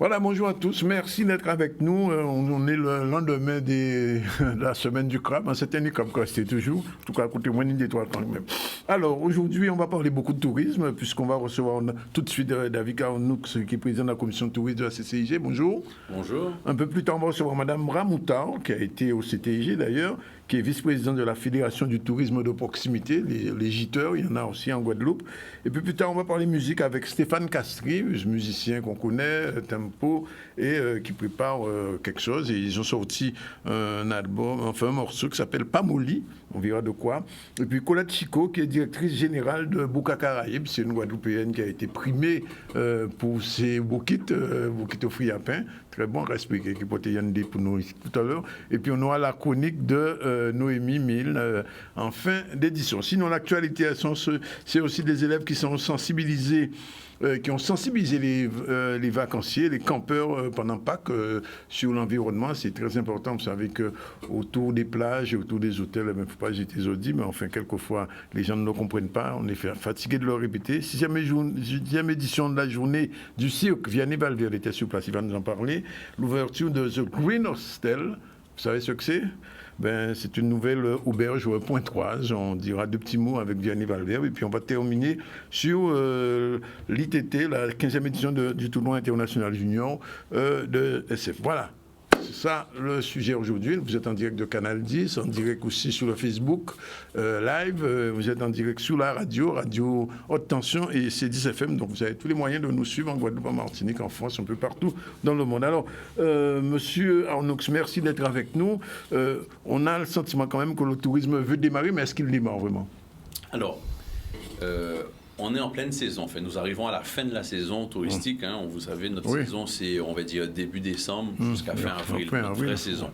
Voilà, bonjour à tous. Merci d'être avec nous. On est le lendemain de la semaine du crabe. C'était un crabe que c'était toujours. En tout cas, côté moins des trois quand même. Alors, aujourd'hui, on va parler beaucoup de tourisme, puisqu'on va recevoir tout de suite David Karonouk, qui est président de la commission de tourisme de la CCIG. Bonjour. Bonjour. Un peu plus tard, on va recevoir Madame Ramoutar, qui a été au CTIG d'ailleurs, qui est vice-présidente de la Fédération du tourisme de proximité, les giteurs, il y en a aussi en Guadeloupe. Et puis plus tard, on va parler musique avec Stéphane Castry, musicien qu'on connaît, tempo, et qui prépare quelque chose. Et ils ont sorti un album, enfin un morceau qui s'appelle Pamoli, on verra de quoi. Et puis Colette Chico, qui est directrice générale de Bouka Caraïbes, c'est une Guadeloupéenne qui a été primée pour ses bouquets au fruits à pain. Très bon, respecté, qui portait Yann D pour nous ici tout à l'heure. Et puis on aura la chronique de Noémie Mille en fin d'édition. Sinon, l'actualité, c'est aussi des élèves qui sont sensibilisés, qui ont sensibilisé les vacanciers, les campeurs pendant Pâques sur l'environnement. C'est très important. Vous savez qu'autour des plages et autour des hôtels, il ne faut pas jeter les audits, mais enfin, quelquefois, les gens ne le comprennent pas. On est fatigué de le répéter. Sixième édition de la journée du cirque. Vianney Valverde était sur place, il va nous en parler. L'ouverture de The Green Hostel. Vous savez ce que c'est? C'est une nouvelle auberge pointoise. On dira deux petits mots avec Vianney Valverde. Et puis on va terminer sur l'ITT, la 15e édition du tournoi international junior de SF. Voilà. C'est ça le sujet aujourd'hui. Vous êtes en direct de Canal 10, en direct aussi sur le Facebook Live. Vous êtes en direct sur la radio Haute Tension et C10 FM. Donc vous avez tous les moyens de nous suivre en Guadeloupe, en Martinique, en France, un peu partout dans le monde. Alors, Monsieur Arnoux, merci d'être avec nous. On a le sentiment quand même que le tourisme veut démarrer, mais est-ce qu'il démarre vraiment? Alors, on est en pleine saison. En fait, nous arrivons à la fin de la saison touristique. Vous savez, notre saison, c'est, on va dire, début décembre jusqu'à fin avril, notre vraie saison.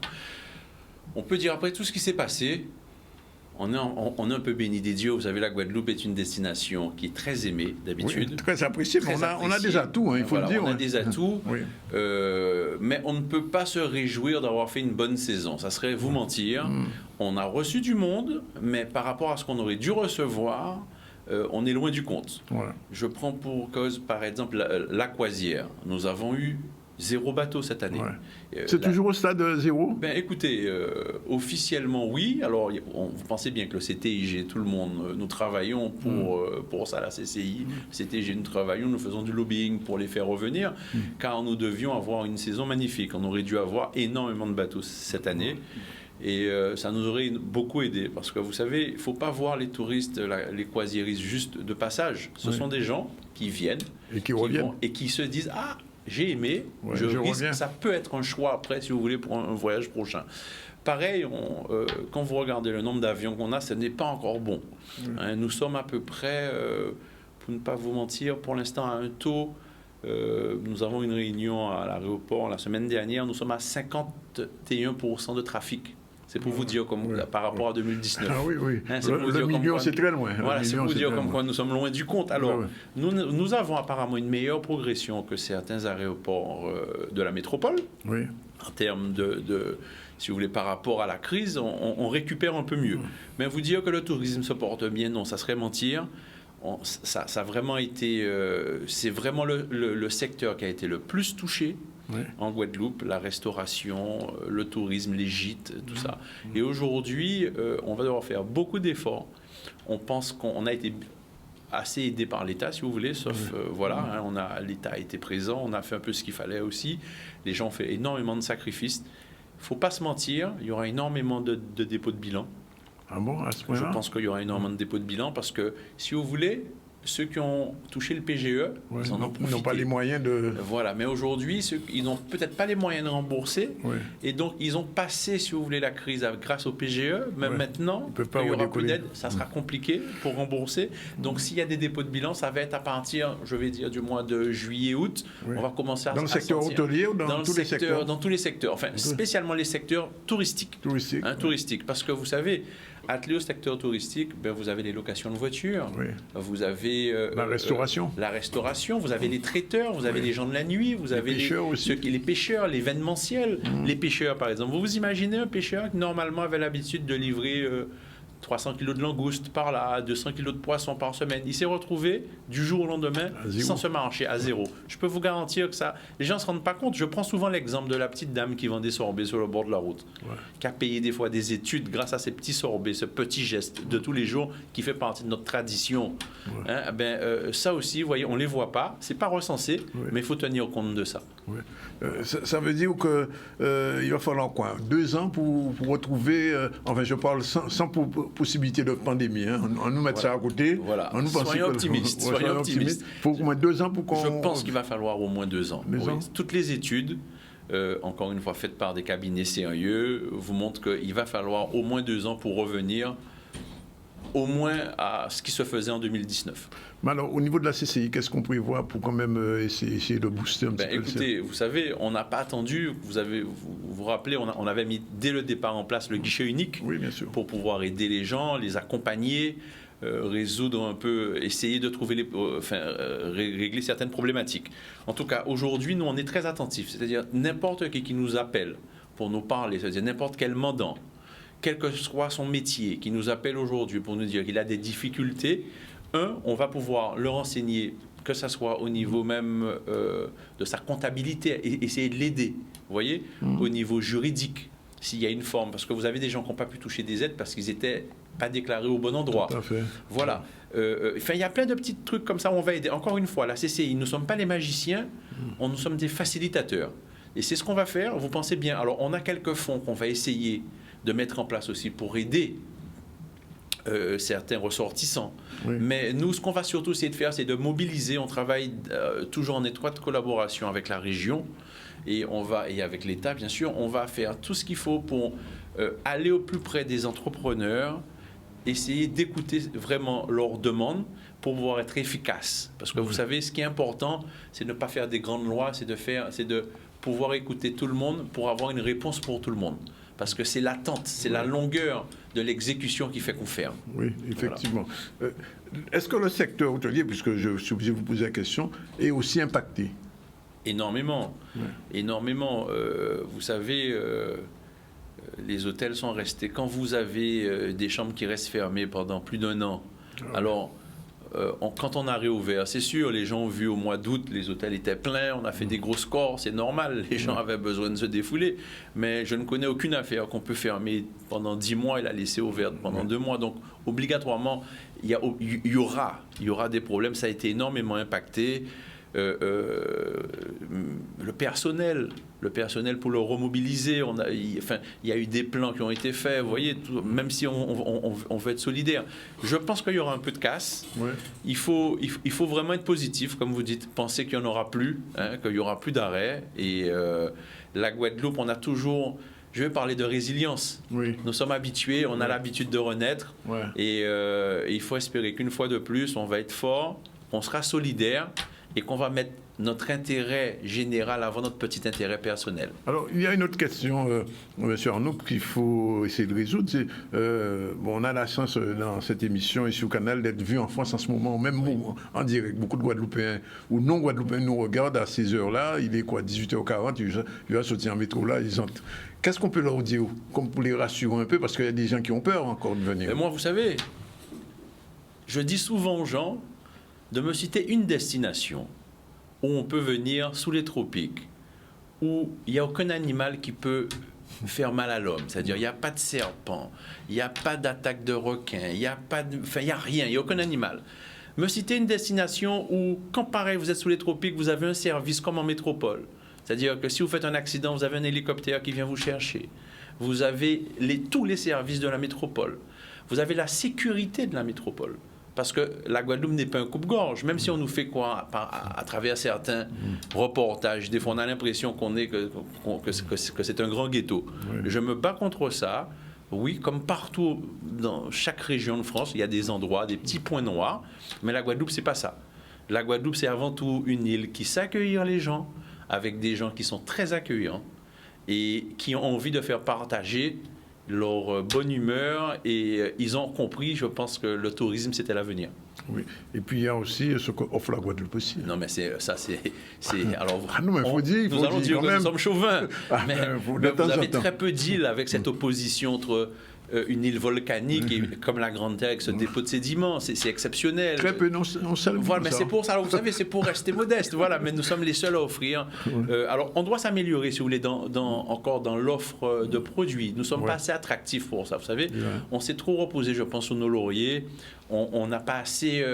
On peut dire, après tout ce qui s'est passé, on est un peu béni des dieux. Vous savez, la Guadeloupe est une destination qui est très aimée d'habitude. Oui, très appréciée, mais on a des atouts, il faut le dire. On a des atouts, mais on ne peut pas se réjouir d'avoir fait une bonne saison. Ça serait vous mentir. On a reçu du monde, mais par rapport à ce qu'on aurait dû recevoir, on est loin du compte. Voilà. Je prends pour cause, par exemple, la Croisière. Nous avons eu 0 bateau cette année. C'est toujours au stade 0? Écoutez, officiellement, oui. Alors, vous pensez bien que le CTIG, tout le monde, nous travaillons pour ça, la CCI. CTIG, nous travaillons, nous faisons du lobbying pour les faire revenir, car nous devions avoir une saison magnifique. On aurait dû avoir énormément de bateaux cette année. Et ça nous aurait beaucoup aidé, parce que vous savez, il ne faut pas voir les touristes, les croisiéristes juste de passage. Ce sont des gens qui viennent et qui reviennent et qui se disent « Ah, j'ai aimé, je risque. » Ça peut être un choix après, si vous voulez, pour un voyage prochain. Pareil, quand vous regardez le nombre d'avions qu'on a, ce n'est pas encore bon. Nous sommes à peu près, pour ne pas vous mentir, pour l'instant à un taux... nous avons une réunion à l'aéroport la semaine dernière, nous sommes à 51% de trafic. C'est pour vous dire par rapport à 2019. Ah oui. Le million, c'est très loin. Voilà, c'est pour vous dire comme quoi nous sommes loin du compte. Alors, nous avons apparemment une meilleure progression que certains aéroports de la métropole. Oui. En termes si vous voulez, par rapport à la crise, on récupère un peu mieux. Mais vous dire que le tourisme se porte bien, non, ça serait mentir. Ça a vraiment été... c'est vraiment le secteur qui a été le plus touché en Guadeloupe, la restauration, le tourisme, les gîtes, tout ça. Et aujourd'hui, on va devoir faire beaucoup d'efforts. On pense qu'on a été assez aidé par l'État, si vous voulez, sauf, l'État a été présent, on a fait un peu ce qu'il fallait aussi. Les gens ont fait énormément de sacrifices. Il ne faut pas se mentir, il y aura énormément de dépôts de bilan. Ah bon, à ce point-là? Je pense qu'il y aura énormément de dépôts de bilan parce que, si vous voulez, ceux qui ont touché le PGE, ils en ont profité. Ils n'ont pas les moyens de... Voilà, mais aujourd'hui, ils n'ont peut-être pas les moyens de rembourser. Et donc, ils ont passé, si vous voulez, la crise grâce au PGE. Mais maintenant, il n'y aura plus d'aide, ça sera compliqué pour rembourser. Donc, s'il y a des dépôts de bilan, ça va être à partir, je vais dire, du mois de juillet-août. On va commencer à... Dans le secteur hôtelier ou dans tous les secteurs? Dans tous les secteurs. Enfin, spécialement les secteurs touristiques. Touristiques. Parce que vous savez... Attelé au secteur touristique, vous avez les locations de voitures, vous avez la restauration, vous avez les traiteurs, vous avez les gens de la nuit, vous avez les pêcheurs, l'événementiel. Les pêcheurs, par exemple. Vous imaginez un pêcheur qui normalement avait l'habitude de livrer 300 kilos de langoustes par là, 200 kilos de poissons par semaine. Il s'est retrouvé du jour au lendemain sans ce marché à zéro. Je peux vous garantir que ça, les gens ne se rendent pas compte. Je prends souvent l'exemple de la petite dame qui vend des sorbets sur le bord de la route, qui a payé des fois des études grâce à ces petits sorbets, ce petit geste de tous les jours qui fait partie de notre tradition. Ça aussi, vous voyez, on ne les voit pas, c'est pas recensé, mais il faut tenir compte de ça. Ça veut dire qu'il va falloir quoi, 2 ans pour retrouver, enfin je parle sans possibilité de pandémie, hein. On nous met ça à côté. Voilà. Soyons optimistes. Il faut au moins 2 ans pour qu'on... Je pense qu'il va falloir au moins 2 ans. Toutes les études, encore une fois faites par des cabinets sérieux, vous montrent qu'il va falloir au moins 2 ans pour revenir au moins à ce qui se faisait en 2019. Mais alors, au niveau de la CCI, qu'est-ce qu'on prévoit pour quand même essayer de booster un petit peu? Écoutez, vous savez, on n'a pas attendu, vous vous rappelez, on avait mis dès le départ en place le guichet unique pour pouvoir aider les gens, les accompagner, résoudre un peu, essayer de trouver régler certaines problématiques. En tout cas, aujourd'hui, nous, on est très attentifs, c'est-à-dire n'importe qui nous appelle pour nous parler, c'est-à-dire n'importe quel mandant, quel que soit son métier, qui nous appelle aujourd'hui pour nous dire qu'il a des difficultés, on va pouvoir le renseigner, que ce soit au niveau même de sa comptabilité, et essayer de l'aider, vous voyez, au niveau juridique, s'il y a une forme, parce que vous avez des gens qui n'ont pas pu toucher des aides parce qu'ils n'étaient pas déclarés au bon endroit. Tout à fait. Voilà. Il y a plein de petits trucs comme ça où on va aider. Encore une fois, la CCI, nous ne sommes pas les magiciens, nous sommes des facilitateurs. Et c'est ce qu'on va faire, vous pensez bien. Alors, on a quelques fonds qu'on va essayer de mettre en place aussi pour aider certains ressortissants. Mais nous, ce qu'on va surtout essayer de faire, c'est de mobiliser. On travaille toujours en étroite collaboration avec la région et avec l'État, bien sûr. On va faire tout ce qu'il faut pour aller au plus près des entrepreneurs, essayer d'écouter vraiment leurs demandes pour pouvoir être efficace. Parce que vous savez, ce qui est important, c'est de ne pas faire des grandes lois, c'est de pouvoir écouter tout le monde pour avoir une réponse pour tout le monde. Parce que c'est l'attente, c'est la longueur de l'exécution qui fait qu'on ferme. Oui, effectivement. Voilà. Est-ce que le secteur hôtelier, puisque je suis obligé de vous poser la question, est aussi impacté? Énormément. Énormément. Vous savez, les hôtels sont restés... Quand vous avez des chambres qui restent fermées pendant plus d'1 an, alors... quand on a réouvert, c'est sûr, les gens ont vu au mois d'août, les hôtels étaient pleins, on a fait des gros scores, c'est normal, les gens avaient besoin de se défouler, mais je ne connais aucune affaire qu'on peut fermer pendant 10 mois et la laisser ouverte pendant 2 mois. Donc, obligatoirement, il y aura des problèmes, ça a été énormément impacté. Le personnel pour le remobiliser, il y a eu des plans qui ont été faits, vous voyez, même si on veut être solidaire. Je pense qu'il y aura un peu de casse. Il faut vraiment être positif, comme vous dites, penser qu'il n'y en aura plus, qu'il n'y aura plus d'arrêt. Et la Guadeloupe, on a toujours... Je vais parler de résilience. Nous sommes habitués, on a l'habitude de renaître. Et il faut espérer qu'une fois de plus, on va être fort, on sera solidaire et qu'on va mettre notre intérêt général avant notre petit intérêt personnel. Alors, il y a une autre question, M. Arnaud, qu'il faut essayer de résoudre. On a la chance dans cette émission ici au Canal d'être vu en France en ce moment, même en direct. Beaucoup de Guadeloupéens ou non-Guadeloupéens nous regardent à ces heures-là. Il est quoi, 18h40, il va sortir en métro là. Qu'est-ce qu'on peut leur dire, comme pour les rassurer un peu, parce qu'il y a des gens qui ont peur encore de venir. Mais moi, vous savez, je dis souvent aux gens de me citer une destination où on peut venir sous les tropiques, où il n'y a aucun animal qui peut faire mal à l'homme. C'est-à-dire, il n'y a pas de serpent, il n'y a pas d'attaque de requin, il n'y a rien, il n'y a aucun animal. Me citer une destination où, quand pareil, vous êtes sous les tropiques, vous avez un service comme en métropole. C'est-à-dire que si vous faites un accident, vous avez un hélicoptère qui vient vous chercher. Vous avez tous les services de la métropole. Vous avez la sécurité de la métropole. Parce que la Guadeloupe n'est pas un coupe-gorge. Même si on nous fait quoi à travers certains reportages, des fois on a l'impression que c'est un grand ghetto. Je me bats contre ça. Oui, comme partout dans chaque région de France, il y a des endroits, des petits points noirs. Mais la Guadeloupe, c'est pas ça. La Guadeloupe, c'est avant tout une île qui sait accueillir les gens, avec des gens qui sont très accueillants et qui ont envie de faire partager leur bonne humeur, et ils ont compris, je pense, que le tourisme, c'était l'avenir. Oui, et puis il y a aussi ce qu'offre la Guadeloupe aussi. Non, mais c'est alors, non, mais nous allons dire que nous sommes chauvins, mais vous avez très peu d'îles avec cette opposition entre une île volcanique et, comme la Grande Terre avec ce dépôt de sédiments. C'est exceptionnel. Très peu, non seulement voilà, mais ça. c'est pour ça. Alors, vous savez, c'est pour rester modeste. Voilà, mais nous sommes les seuls à offrir. Alors, on doit s'améliorer, si vous voulez, encore dans l'offre de produits. Nous ne sommes pas assez attractifs pour ça. Vous savez, on s'est trop reposé, je pense, sur nos lauriers. On n'a pas assez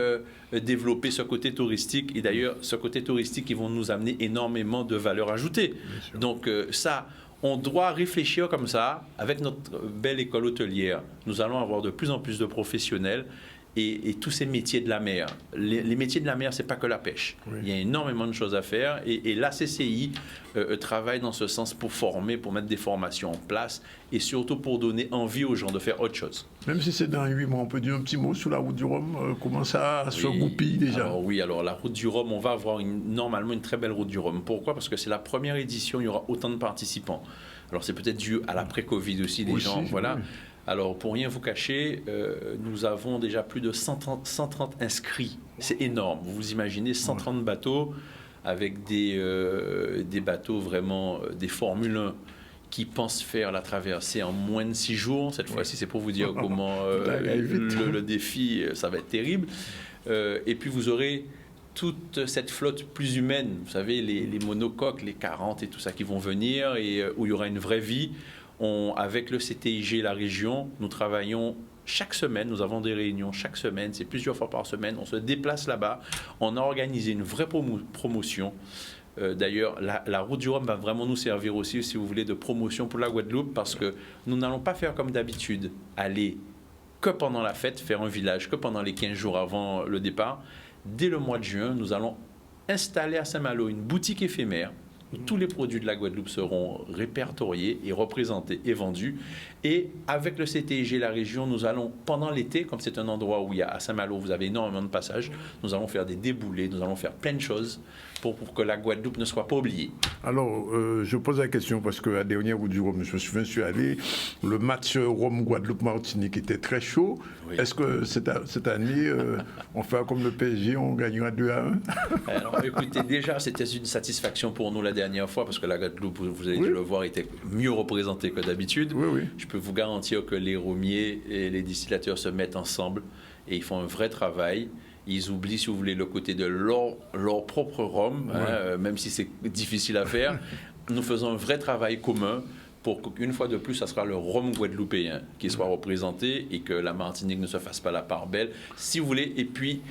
développé ce côté touristique. Et d'ailleurs, ce côté touristique, ils vont nous amener énormément de valeur ajoutée. Donc, ça... On doit réfléchir comme ça, avec notre belle école hôtelière. Nous allons avoir de plus en plus de professionnels et tous ces métiers de la mer. Les métiers de la mer, ce n'est pas que la pêche. Il y a énormément de choses à faire et la CCI travaille dans ce sens pour former, pour mettre des formations en place et surtout pour donner envie aux gens de faire autre chose. Même si c'est dans 8 mois, on peut dire un petit mot sur la route du Rhum. Comment ça se goupille déjà? Alors la route du Rhum, on va avoir normalement une très belle route du Rhum. Pourquoi? Parce que c'est la première édition, il y aura autant de participants. Alors c'est peut-être dû à l'après-Covid aussi, les gens, voilà. Oui. Alors, pour rien vous cacher, nous avons déjà plus de 130 inscrits. C'est énorme. Vous imaginez 130 bateaux avec des bateaux vraiment, des Formule 1 qui pensent faire la traversée en moins de 6 jours. Cette fois-ci, c'est pour vous dire comment le défi, ça va être terrible. Et puis, vous aurez toute cette flotte plus humaine. Vous savez, les monocoques, les 40 et tout ça qui vont venir et où il y aura une vraie vie. Avec le CTIG, la région, nous travaillons chaque semaine, nous avons des réunions chaque semaine, c'est plusieurs fois par semaine, on se déplace là-bas, on a organisé une vraie promotion. D'ailleurs, la route du Rhum va vraiment nous servir aussi, si vous voulez, de promotion pour la Guadeloupe, parce que nous n'allons pas faire comme d'habitude, aller que pendant la fête, faire un village, que pendant les 15 jours avant le départ. Dès le mois de juin, nous allons installer à Saint-Malo une boutique éphémère, où tous les produits de la Guadeloupe seront répertoriés et représentés et vendus. Et avec le CTIG, la région, nous allons, pendant l'été, comme c'est un endroit où il y a à Saint-Malo, vous avez énormément de passages, nous allons faire des déboulés, nous allons faire plein de choses pour que la Guadeloupe ne soit pas oubliée. Alors, je pose la question parce que la dernière route du Rhum, je me souviens, je suis allé, le match Rhum-Guadeloupe-Martinique était très chaud. Oui. Est-ce que cette année, on fait comme le PSG, on gagnera 2-1? Alors, écoutez, déjà, c'était une satisfaction pour nous la dernière fois parce que la Guadeloupe, vous avez dû le voir, était mieux représentée que d'habitude. Oui. Je peux vous garantir que les romiers et les distillateurs se mettent ensemble et ils font un vrai travail. Ils oublient, si vous voulez, le côté de leur propre rhum, même si c'est difficile à faire. Nous faisons un vrai travail commun pour qu'une fois de plus, ça sera le rhum guadeloupéen qui soit représenté et que la Martinique ne se fasse pas la part belle, si vous voulez. Et puis,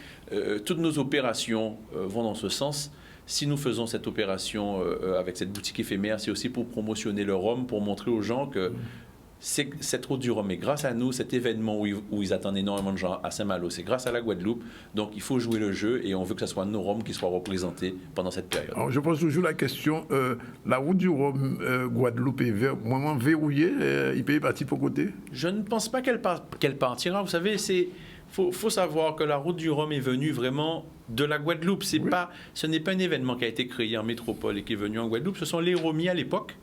toutes nos opérations vont dans ce sens. Si nous faisons cette opération avec cette boutique éphémère, c'est aussi pour promotionner le rhum, pour montrer aux gens que cette route du Rhum est grâce à nous, cet événement où ils attendent énormément de gens à Saint-Malo, c'est grâce à la Guadeloupe. Donc, il faut jouer le jeu et on veut que ce soit nos Rhums qui soient représentés pendant cette période. Alors, je pose toujours la question, la route du Rhum Guadeloupe est vraiment verrouillée, il peut y partir pour côté? Je ne pense pas qu'elle partira. Vous savez, faut savoir que la route du Rhum est venue vraiment de la Guadeloupe. Ce n'est pas un événement qui a été créé en métropole et qui est venu en Guadeloupe. Ce sont les Romiers à l'époque,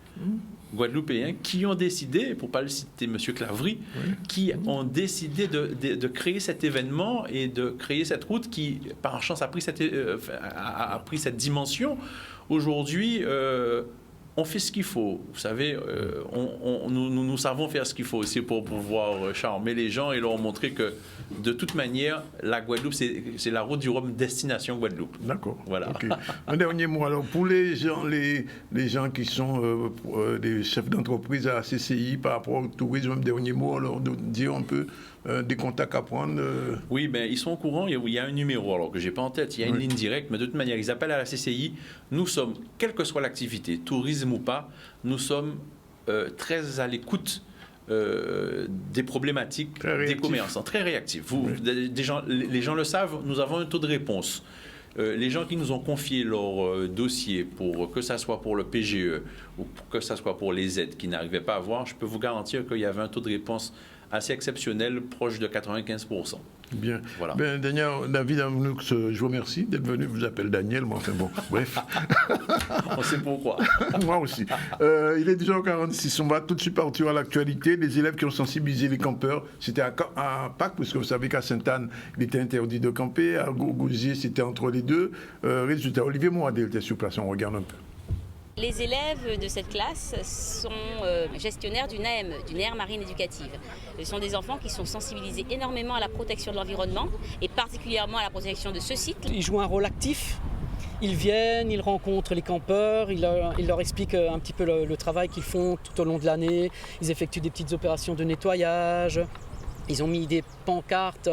guadeloupéens, qui ont décidé, pour ne pas le citer, M. Clavry, qui ont décidé de créer cet événement et de créer cette route qui, par chance, a pris cette dimension. Aujourd'hui, on fait ce qu'il faut. Vous savez, nous savons faire ce qu'il faut aussi pour pouvoir charmer les gens et leur montrer que, de toute manière, la Guadeloupe, c'est la route du Rhum destination Guadeloupe. D'accord. Voilà. Okay. Un dernier mot. Alors, pour les gens qui sont des chefs d'entreprise à la CCI par rapport au tourisme, un dernier mot, alors de dire un peu des contacts à prendre. Oui, ben, ils sont au courant. Il y a un numéro alors, que je n'ai pas en tête. Il y a une ligne directe, mais de toute manière, ils appellent à la CCI. Nous sommes, quelle que soit l'activité, tourisme ou pas, nous sommes très à l'écoute des problématiques des commerçants, très réactifs. Les gens le savent, nous avons un taux de réponse. Les gens qui nous ont confié leur dossier, que ce soit pour le PGE ou que ce soit pour les aides qu'ils n'arrivaient pas à avoir, je peux vous garantir qu'il y avait un taux de réponse assez exceptionnel, proche de 95%. Bien. Voilà. Ben, David, je vous remercie d'être venu. Je vous appelle Daniel, moi, enfin bon, bref. On sait pourquoi. Moi aussi. Il est déjà 46. On va tout de suite partir à l'actualité. Les élèves qui ont sensibilisé les campeurs, c'était à Pâques, parce que vous savez qu'à Sainte-Anne, il était interdit de camper. À Gouzier, c'était entre les deux. Résultat, Olivier Moadé était sur place. On regarde un peu. Les élèves de cette classe sont gestionnaires d'une AME, d'une aire marine éducative. Ce sont des enfants qui sont sensibilisés énormément à la protection de l'environnement et particulièrement à la protection de ce site. Ils jouent un rôle actif. Ils viennent, ils rencontrent les campeurs, ils leur expliquent un petit peu le travail qu'ils font tout au long de l'année. Ils effectuent des petites opérations de nettoyage. Ils ont mis des pancartes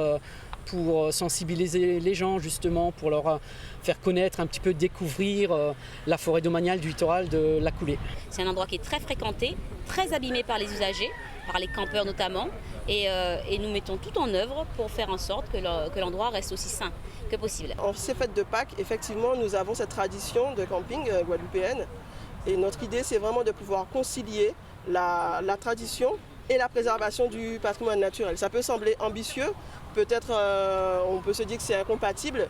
pour sensibiliser les gens, justement, pour leur faire connaître, un petit peu découvrir la forêt domaniale du littoral de la Coulée. C'est un endroit qui est très fréquenté, très abîmé par les usagers, par les campeurs notamment, et nous mettons tout en œuvre pour faire en sorte que l'endroit reste aussi sain que possible. En ces fêtes de Pâques, effectivement, nous avons cette tradition de camping guadeloupéenne, et notre idée, c'est vraiment de pouvoir concilier la tradition et la préservation du patrimoine naturel. Ça peut sembler ambitieux, peut-être on peut se dire que c'est incompatible,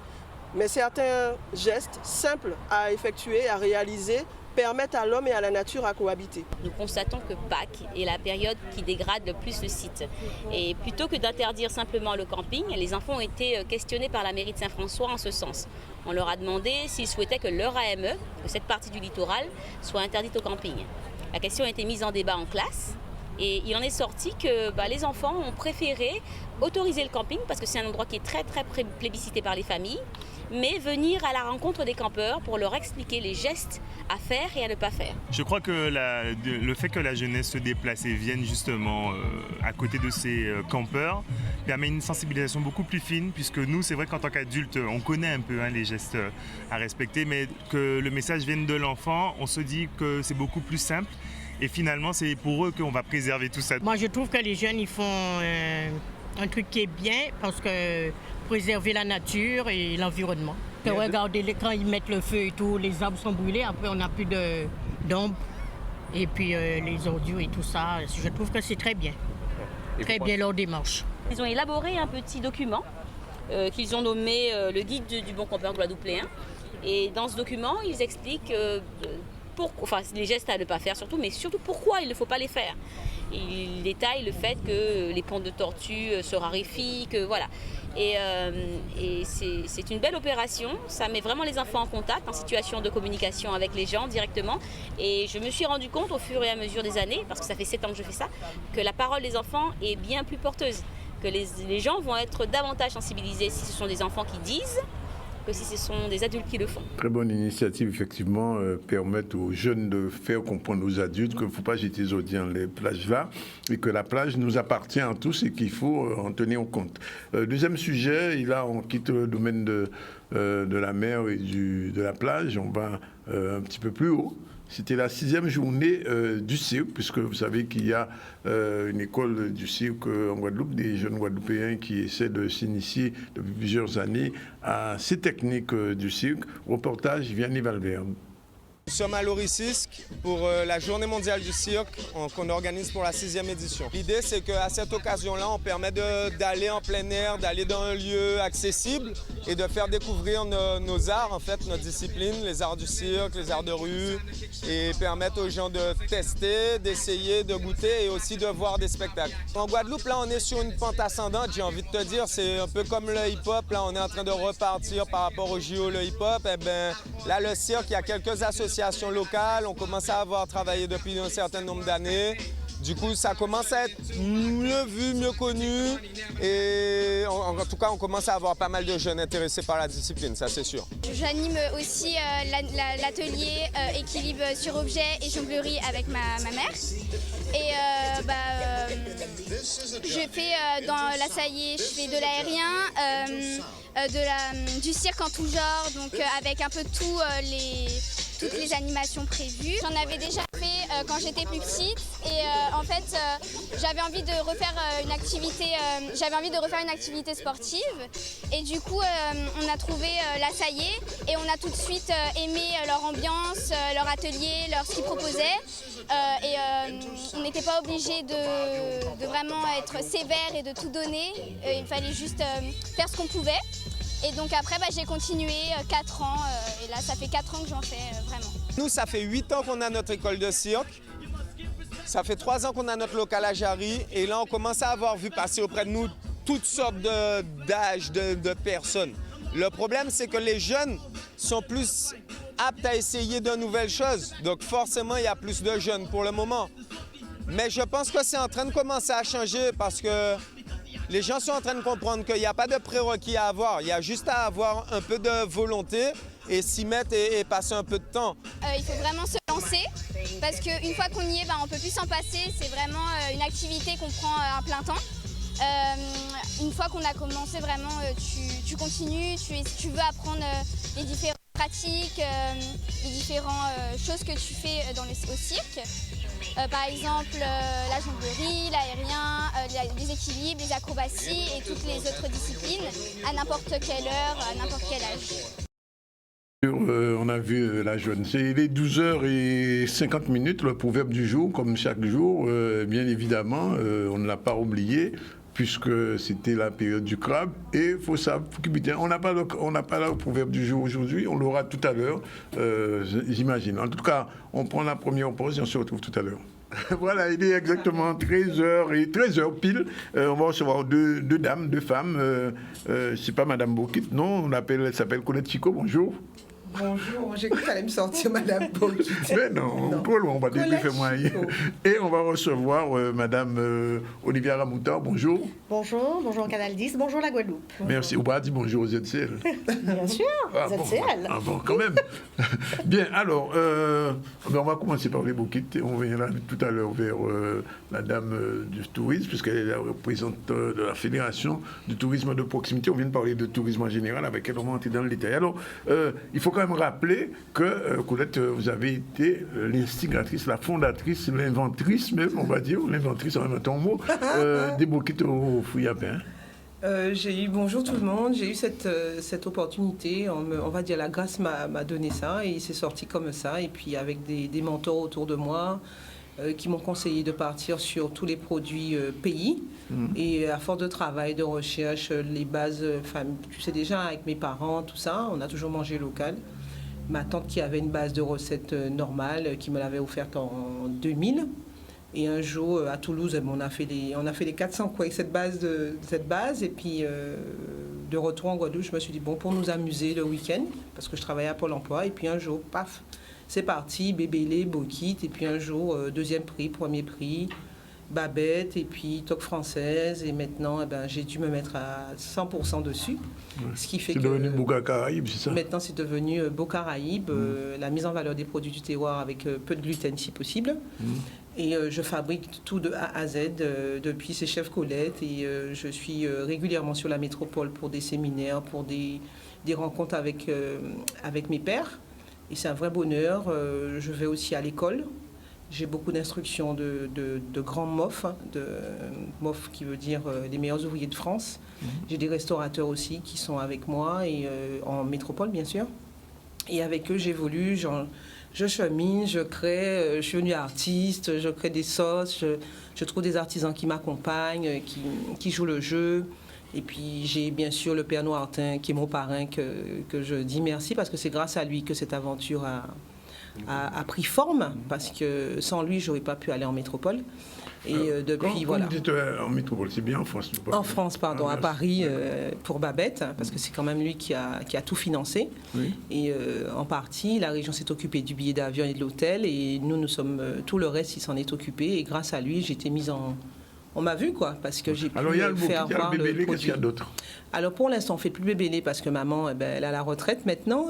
mais certains gestes simples à effectuer, à réaliser, permettent à l'homme et à la nature à cohabiter. Nous constatons que Pâques est la période qui dégrade le plus le site. Et plutôt que d'interdire simplement le camping, les enfants ont été questionnés par la mairie de Saint-François en ce sens. On leur a demandé s'ils souhaitaient que leur AME, que cette partie du littoral, soit interdite au camping. La question a été mise en débat en classe. Et il en est sorti que les enfants ont préféré autoriser le camping parce que c'est un endroit qui est très très plébiscité par les familles, mais venir à la rencontre des campeurs pour leur expliquer les gestes à faire et à ne pas faire. Je crois que le fait que la jeunesse se déplace et vienne justement à côté de ces campeurs permet une sensibilisation beaucoup plus fine, puisque nous, c'est vrai qu'en tant qu'adultes, on connaît un peu les gestes à respecter, mais que le message vienne de l'enfant, on se dit que c'est beaucoup plus simple. Et finalement, c'est pour eux qu'on va préserver tout ça. Moi, je trouve que les jeunes, ils font un truc qui est bien parce que préserver la nature et l'environnement. Regardez quand ils mettent le feu et tout, les arbres sont brûlés, après on n'a plus d'ombre. Et puis les ordures et tout ça, je trouve que c'est très bien. Très bien leur démarche. Ils ont élaboré un petit document qu'ils ont nommé le guide du bon campeur guadeloupéen. Et dans ce document, ils expliquent les gestes à ne pas faire surtout, mais surtout pourquoi il ne faut pas les faire. Il détaille le fait que les pontes de tortues se raréfient, que voilà. Et c'est une belle opération, ça met vraiment les enfants en contact, en situation de communication avec les gens directement. Et je me suis rendu compte au fur et à mesure des années, parce que ça fait 7 ans que je fais ça, que la parole des enfants est bien plus porteuse, que les gens vont être davantage sensibilisés si ce sont des enfants qui disent, que si ce sont des adultes qui le font. Très bonne initiative, effectivement, permettre aux jeunes de faire comprendre aux adultes qu'il ne faut pas jeter les eaux dans les plages là et que la plage nous appartient à tous et qu'il faut en tenir compte. Deuxième sujet, là on quitte le domaine de la mer et de la plage, on va un petit peu plus haut. C'était la 6e journée du cirque, puisque vous savez qu'il y a une école du cirque en Guadeloupe, des jeunes Guadeloupéens qui essaient de s'initier depuis plusieurs années à ces techniques du cirque. Reportage Vianney Valverde. Nous sommes à l'Oricisque pour la Journée mondiale du cirque qu'on organise pour la 6e édition. L'idée, c'est qu'à cette occasion-là, on permet d'aller en plein air, d'aller dans un lieu accessible et de faire découvrir nos arts, en fait, nos disciplines, les arts du cirque, les arts de rue, et permettre aux gens de tester, d'essayer, de goûter et aussi de voir des spectacles. En Guadeloupe, là, on est sur une pente ascendante, j'ai envie de te dire, c'est un peu comme le hip-hop, là, on est en train de repartir par rapport au JO, le hip-hop. Eh bien, là, le cirque, il y a quelques associations locales, on commence à avoir travaillé depuis un certain nombre d'années. Du coup, ça commence à être mieux vu, mieux connu. Et en tout cas, on commence à avoir pas mal de jeunes intéressés par la discipline, ça c'est sûr. J'anime aussi l'atelier équilibre sur objet et jonglerie avec ma mère. Et je fais dans la saillée, je fais de l'aérien, du cirque en tout genre, donc avec un peu toutes les animations prévues. J'en avais déjà fait quand j'étais plus petite et en fait j'avais envie de refaire une activité sportive et du coup on a trouvé la saillée et on a tout de suite aimé leur ambiance, leur atelier, ce qu'ils proposaient et on n'était pas obligé de vraiment être sévère et de tout donner, il fallait juste faire ce qu'on pouvait. Et donc après, j'ai continué 4 ans et là, ça fait 4 ans que j'en fais vraiment. Nous, ça fait 8 ans qu'on a notre école de cirque. Ça fait 3 ans qu'on a notre local à Jarry. Et là, on commence à avoir vu passer auprès de nous toutes sortes d'âges de personnes. Le problème, c'est que les jeunes sont plus aptes à essayer de nouvelles choses. Donc forcément, il y a plus de jeunes pour le moment. Mais je pense que c'est en train de commencer à changer parce que les gens sont en train de comprendre qu'il n'y a pas de prérequis à avoir. Il y a juste à avoir un peu de volonté et s'y mettre et passer un peu de temps. Il faut vraiment se lancer parce qu'une fois qu'on y est, on ne peut plus s'en passer. C'est vraiment une activité qu'on prend à plein temps. Une fois qu'on a commencé, vraiment, tu continues, tu veux apprendre les différentes pratiques, les différentes choses que tu fais au cirque. Par exemple, la jonglerie, l'aérien, les équilibres, les acrobaties et toutes les autres disciplines à n'importe quelle heure, à n'importe quel âge. On a vu la jeune. C'est les 12h50, le proverbe du jour, comme chaque jour. Bien évidemment, on ne l'a pas oublié, puisque c'était la période du crabe. Et il faut savoir, on n'a pas le proverbe du jour aujourd'hui, on l'aura tout à l'heure, j'imagine. En tout cas, on prend la première pause et on se retrouve tout à l'heure. Voilà, il est exactement 13h pile. On va recevoir deux dames, deux femmes. C'est pas Madame Bokit, non, elle s'appelle Colette Chico, bonjour. Bonjour, j'ai cru qu'elle allait me sortir Madame Bokit. Mais non, on va débriefer moyen. Et on va recevoir Madame Olivia Ramoutar, bonjour. Bonjour Canal 10, bonjour la Guadeloupe. Merci, on va dire bonjour aux ZCL. Bien sûr, ZCL. Bon, quand même. Bien, alors, on va commencer par les Bokit. On viendra tout à l'heure vers la dame du tourisme, puisqu'elle est la représentante de la Fédération du tourisme de proximité. On vient de parler de tourisme en général, avec elle, on va entrer dans le détail. Alors, il faut quand même rappeler que, Colette, vous avez été l'instigatrice, la fondatrice, l'inventrice même, on va dire, l'inventrice en inventant un mot, des Bokit au Fouillapin. Bonjour tout le monde, j'ai eu cette opportunité, on va dire la grâce m'a donné ça et c'est sorti comme ça. Et puis avec des mentors autour de moi qui m'ont conseillé de partir sur tous les produits pays. Et à force de travail, de recherche, les bases, tu sais déjà avec mes parents, tout ça, on a toujours mangé local. Ma tante qui avait une base de recettes normale, qui me l'avait offerte en 2000. Et un jour, à Toulouse, on a fait les 400 coups avec cette base. Et puis, de retour en Guadeloupe, je me suis dit, bon, pour nous amuser le week-end, parce que je travaillais à Pôle emploi. Et puis un jour, paf, c'est parti, Bébélé, Bokit. Et puis un jour, deuxième prix, premier prix, Babette, et puis Toque Française. Et maintenant, j'ai dû me mettre à 100% dessus. Ce qui fait c'est devenu Boca Caraïbe, c'est ça? Maintenant, c'est devenu Beau Caraïbe, la mise en valeur des produits du terroir avec peu de gluten si possible. Et je fabrique tout de A à Z depuis ces chefs Colette. Et je suis régulièrement sur la métropole pour des séminaires, pour des rencontres avec mes pairs. Et c'est un vrai bonheur. Je vais aussi à l'école. J'ai beaucoup d'instructions de grands MOF, MOF qui veut dire les meilleurs ouvriers de France. J'ai des restaurateurs aussi qui sont avec moi, et en métropole bien sûr. Et avec eux, j'évolue, je chemine, je crée, je suis devenue artiste, je crée des sauces, je trouve des artisans qui m'accompagnent, qui jouent le jeu. Et puis j'ai bien sûr le Père Noirtin qui est mon parrain, que je dis merci parce que c'est grâce à lui que cette aventure a pris forme, parce que sans lui, je n'aurais pas pu aller en métropole. Et depuis, voilà. Quand vous dites en métropole, c'est bien en France? En France, pardon, à Paris, pour Babette, parce que c'est quand même lui qui a tout financé. Oui. Et en partie, la région s'est occupée du billet d'avion et de l'hôtel, et nous sommes, tout le reste, il s'en est occupé. Et grâce à lui, j'ai été mise en... On m'a vu, quoi, parce que j'ai pu faire voir le produit. Qu'est-ce qu'il y a d'autre? Alors, pour l'instant, on ne fait plus bébélé parce que maman, elle a la retraite maintenant.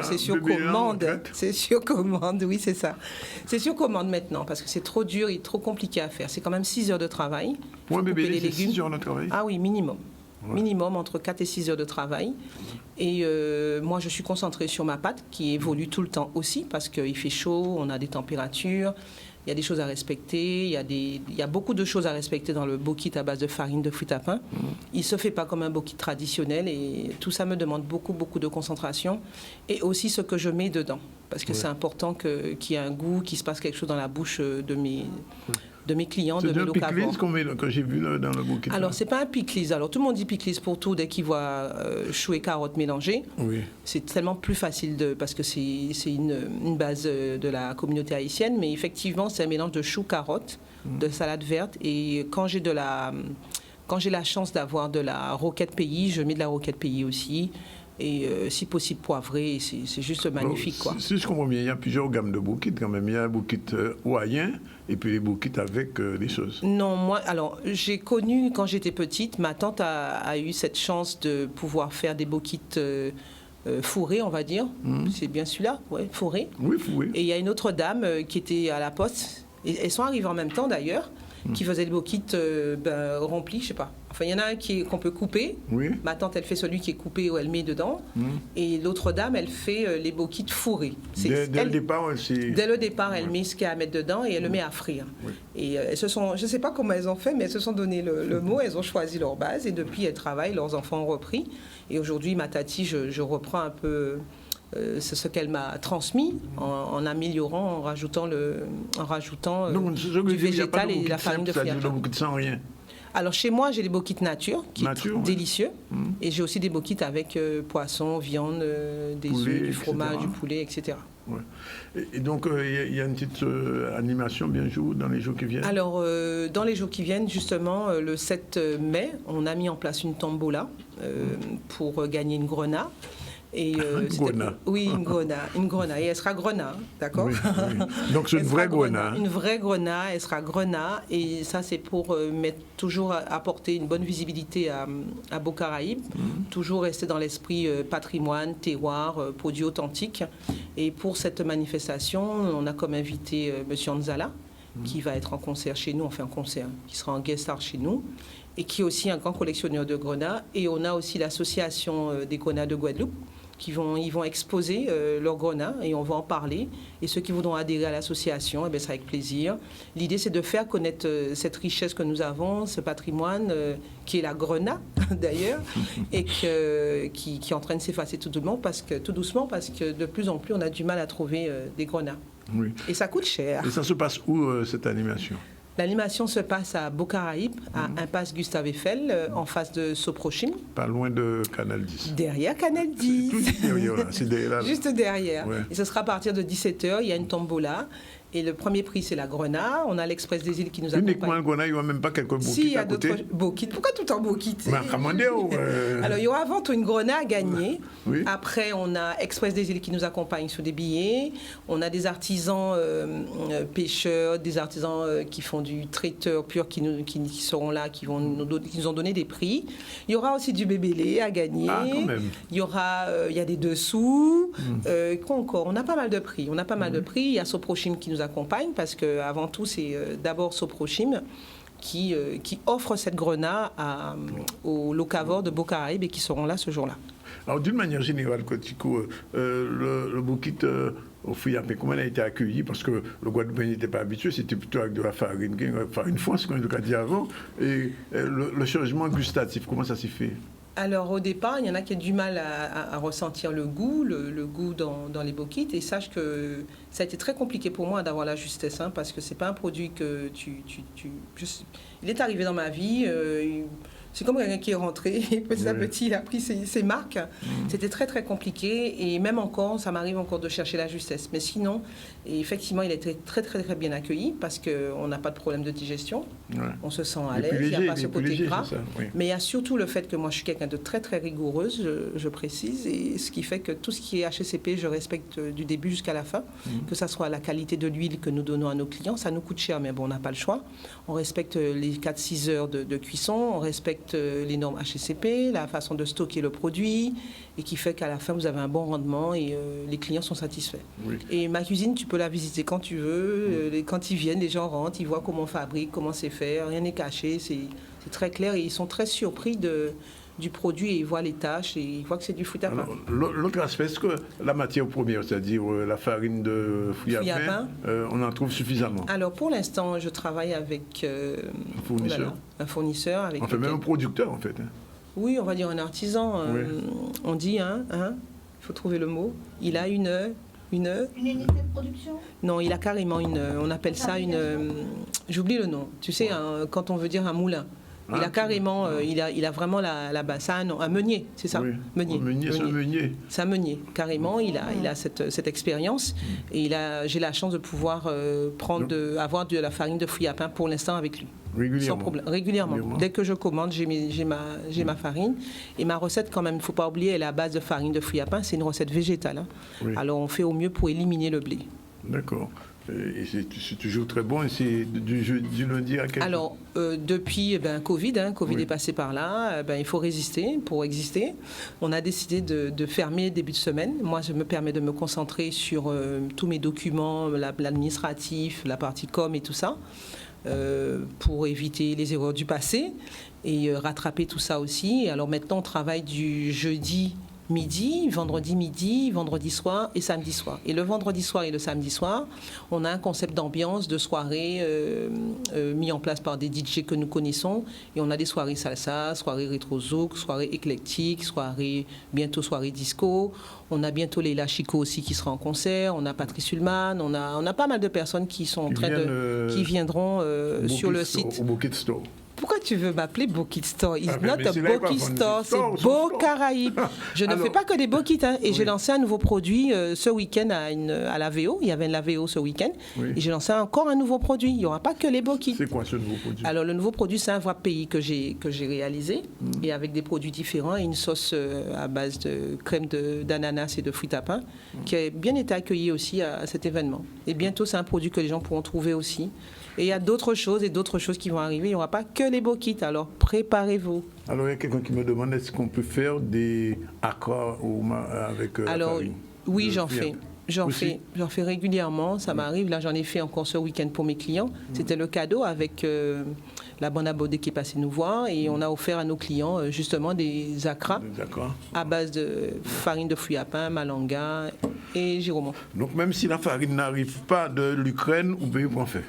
C'est sur commande. C'est sur commande, oui, c'est ça. C'est sur commande maintenant parce que c'est trop dur et trop compliqué à faire. C'est quand même 6 heures de travail. Pour un bébélé, c'est 6 heures de travail? Ah oui, minimum. Ouais. Minimum entre 4 et 6 heures de travail. Et moi, je suis concentrée sur ma pâte qui évolue tout le temps aussi parce qu'il fait chaud, on a des températures. Il y a des choses à respecter, il y a beaucoup de choses à respecter dans le bokit à base de farine de fruits à pain. Il ne se fait pas comme un bokit traditionnel et tout ça me demande beaucoup de concentration et aussi ce que je mets dedans. Parce que c'est important qu'il y ait un goût, qu'il se passe quelque chose dans la bouche de mes clients, de mes locavores. C'est un pickles que j'ai vu là, dans le bokit. Alors, c'est pas un pickles. Alors, tout le monde dit pickles pour tout dès qu'il voit choux et carottes mélangées. Oui. C'est tellement plus facile parce que c'est une base de la communauté haïtienne. Mais effectivement, c'est un mélange de choux, carottes, de salade verte. Et quand j'ai la chance d'avoir de la roquette pays, je mets de la roquette pays aussi. et si possible poivré. C'est juste magnifique, quoi. Si je comprends bien, il y a plusieurs gammes de bouquets quand même. Il y a un bouquet hawaïen et puis les bouquets avec des choses. Non, moi, alors j'ai connu quand j'étais petite, ma tante a eu cette chance de pouvoir faire des bouquets fourrés, on va dire. C'est bien celui-là, ouais, fourré. Oui, fourré. Et il y a une autre dame qui était à la poste. Et elles sont arrivées en même temps d'ailleurs, qui faisaient le bouquet rempli, je sais pas. Enfin, il y en a un qu'on peut couper. Oui. Ma tante, elle fait celui qui est coupé où elle met dedans. Et l'autre dame, elle fait les bouquets fourrés. Dès le départ, elle met ce qu'il y a à mettre dedans et elle le met à frire. Oui. Et elles se sont, je ne sais pas comment elles ont fait, mais elles se sont donné le mot, elles ont choisi leur base et depuis, elles travaillent, leurs enfants ont repris. Et aujourd'hui, ma tati, je reprends un peu... c'est ce qu'elle m'a transmis en améliorant, en rajoutant du végétal et la farine de friable. Sans rien. Alors chez moi, j'ai des bouquets nature qui sont délicieux. Et j'ai aussi des bouquets avec poisson, viande, des œufs, du fromage, du poulet, etc. Ouais. Et donc, il y a une petite animation bien sûr dans les jours qui viennent. Alors, dans les jours qui viennent, justement, le 7 mai, on a mis en place une tombola pour gagner une grenat. Et, oui, une grenat. Et elle sera grenat, d'accord? Oui, oui. Donc c'est une vraie grenat. Une vraie grenat, elle sera grenat. Et ça, c'est pour toujours apporter une bonne visibilité à Beau-Caraïbes. Toujours rester dans l'esprit patrimoine, terroir, produits authentiques. Et pour cette manifestation, on a comme invité M. Anzala, qui va être en concert chez nous, enfin en concert, qui sera en guest star chez nous, et qui est aussi un grand collectionneur de grenats. Et on a aussi l'association des grenats de Guadeloupe, ils vont exposer leurs grenats et on va en parler. Et ceux qui voudront adhérer à l'association, ça avec plaisir. L'idée, c'est de faire connaître cette richesse que nous avons, ce patrimoine qui est la grenat, d'ailleurs, et qui est en train de s'effacer tout doucement parce que de plus en plus, on a du mal à trouver des grenats. Oui. Et ça coûte cher. Et ça se passe où, cette animation ? L'animation se passe à Beau-Caraïbes, à Impasse Gustave Eiffel, en face de Soprochim. Pas loin de Canal 10. Derrière Canal 10. Tout derrière, là. C'est derrière, là. Juste derrière. Ouais. Et ce sera à partir de 17h, il y a une tombola. Et le premier prix, c'est la grenat. On a l'Express des îles qui nous accompagne. Uniquement le grenat, il n'y a même pas quelques bouquets si, il y a à côté. d'autres bouquets. Pourquoi tout en bouquet Alors, il y aura avant tout une grenat à gagner. Oui. Après, on a Express des îles qui nous accompagne sur des billets. On a des artisans pêcheurs, des artisans qui font du traiteur pur qui seront là, qui nous ont donné des prix. Il y aura aussi du bébélé à gagner. Ah, quand même. Il y a des dessous. Quoi encore? On a pas mal de prix. Il y a Soprochim qui nous accompagne parce que avant tout, c'est d'abord Soprochim qui offre cette grenat aux locavores de Beau-Caraïbes et qui seront là ce jour-là. Alors, d'une manière générale, Kotiko, le bouquet au Fouillapé, comment il a été accueilli? Parce que le Guadeloupéen n'était pas habitué, c'était plutôt avec de la farine foncée, comme on a dit avant. Et le changement gustatif, comment ça s'est fait? Alors au départ, il y en a qui ont du mal à ressentir le goût dans les bouquets. Et sache que ça a été très compliqué pour moi d'avoir la justesse, parce que c'est pas un produit que il est arrivé dans ma vie. C'est comme quelqu'un qui est rentré, petit à petit, il a pris ses marques. C'était très, très compliqué. Et même encore, ça m'arrive encore de chercher la justesse. Mais sinon, effectivement, il a été très, très, très bien accueilli parce qu'on n'a pas de problème de digestion. Ouais. On se sent à l'aise, il n'y a pas ce côté gras. Ça, oui. Mais il y a surtout le fait que moi, je suis quelqu'un de très, très rigoureuse, je précise. Et ce qui fait que tout ce qui est HACCP, je respecte du début jusqu'à la fin. Que ça soit la qualité de l'huile que nous donnons à nos clients. Ça nous coûte cher, mais bon, on n'a pas le choix. On respecte les 4-6 heures de cuisson. On respecte les normes HACCP, la façon de stocker le produit, et qui fait qu'à la fin, vous avez un bon rendement et les clients sont satisfaits. Oui. Et ma cuisine, tu peux la visiter quand tu veux. Quand ils viennent, les gens rentrent, ils voient comment on fabrique, comment c'est fait, rien n'est caché, c'est très clair et ils sont très surpris du produit et ils voient les tâches et ils voient que c'est du fruit à pain. L'autre aspect, est-ce que la matière première, c'est-à-dire la farine de fruits à pain, on en trouve suffisamment? Alors pour l'instant, je travaille avec un fournisseur. Avec même un producteur en fait. Oui, on va dire un artisan. Oui. On dit, il faut trouver le mot. Il a une unité de production? Non, il a carrément on appelle ça une... J'oublie le nom. Tu sais, quand on veut dire un moulin. Il a carrément, il a vraiment la base. C'est un meunier, c'est ça? Oui. Meunier. C'est un meunier. C'est un meunier, carrément. Il a cette expérience. Et j'ai la chance de pouvoir avoir de la farine de fruits à pain pour l'instant avec lui. Régulièrement. Sans problème. Régulièrement. Dès que je commande, j'ai ma farine. Et ma recette, quand même, il ne faut pas oublier, elle est à base de farine de fruits à pain. C'est une recette végétale. Hein. Oui. Alors, on fait au mieux pour éliminer le blé. D'accord. Et c'est toujours très bon. Et c'est du lundi à quel jour? Alors, depuis Covid, Covid est passé par là, il faut résister pour exister. On a décidé de fermer début de semaine. Moi, je me permets de me concentrer sur tous mes documents, l'administratif, la partie com et tout ça, pour éviter les erreurs du passé et rattraper tout ça aussi. Alors maintenant, on travaille du jeudi midi, vendredi soir et samedi soir. Et le vendredi soir et le samedi soir, on a un concept d'ambiance, de soirée mis en place par des DJ que nous connaissons. Et on a des soirées salsa, soirées rétro-zouk, soirées éclectiques, bientôt soirée disco. On a bientôt Leila Chico aussi qui sera en concert. On a Patrice Ullman. On a pas mal de personnes qui viendront sur le site. Au Bouquet Store. Pourquoi tu veux m'appeler Bokit Store? It's not a Bokit Store, c'est Beau Caraïbes. Je ne fais pas que des Bokits. Et j'ai lancé un nouveau produit ce week-end à la VO. Il y avait la VO ce week-end. Oui. Et j'ai lancé encore un nouveau produit. Il n'y aura pas que les Bokits. C'est quoi ce nouveau produit? Alors, le nouveau produit, c'est un voie pays que j'ai réalisé. Et avec des produits différents et une sauce à base de crème d'ananas et de fruits à pain qui a bien été accueillie aussi à cet événement. Et bientôt, c'est un produit que les gens pourront trouver aussi. Et il y a d'autres choses qui vont arriver. Il n'y aura pas que les Bokits. Alors, préparez-vous. Alors, il y a quelqu'un qui me demande est-ce qu'on peut faire des accras avec la farine? Oui, j'en fais. J'en fais régulièrement. Ça m'arrive. Là, j'en ai fait encore ce week-end pour mes clients. C'était le cadeau avec la bonne abodée qui est passée nous voir. Et on a offert à nos clients, justement, des accras à base de farine de fruits à pain, malanga et giromon. Donc, même si la farine n'arrive pas de l'Ukraine, vous pouvez en faire?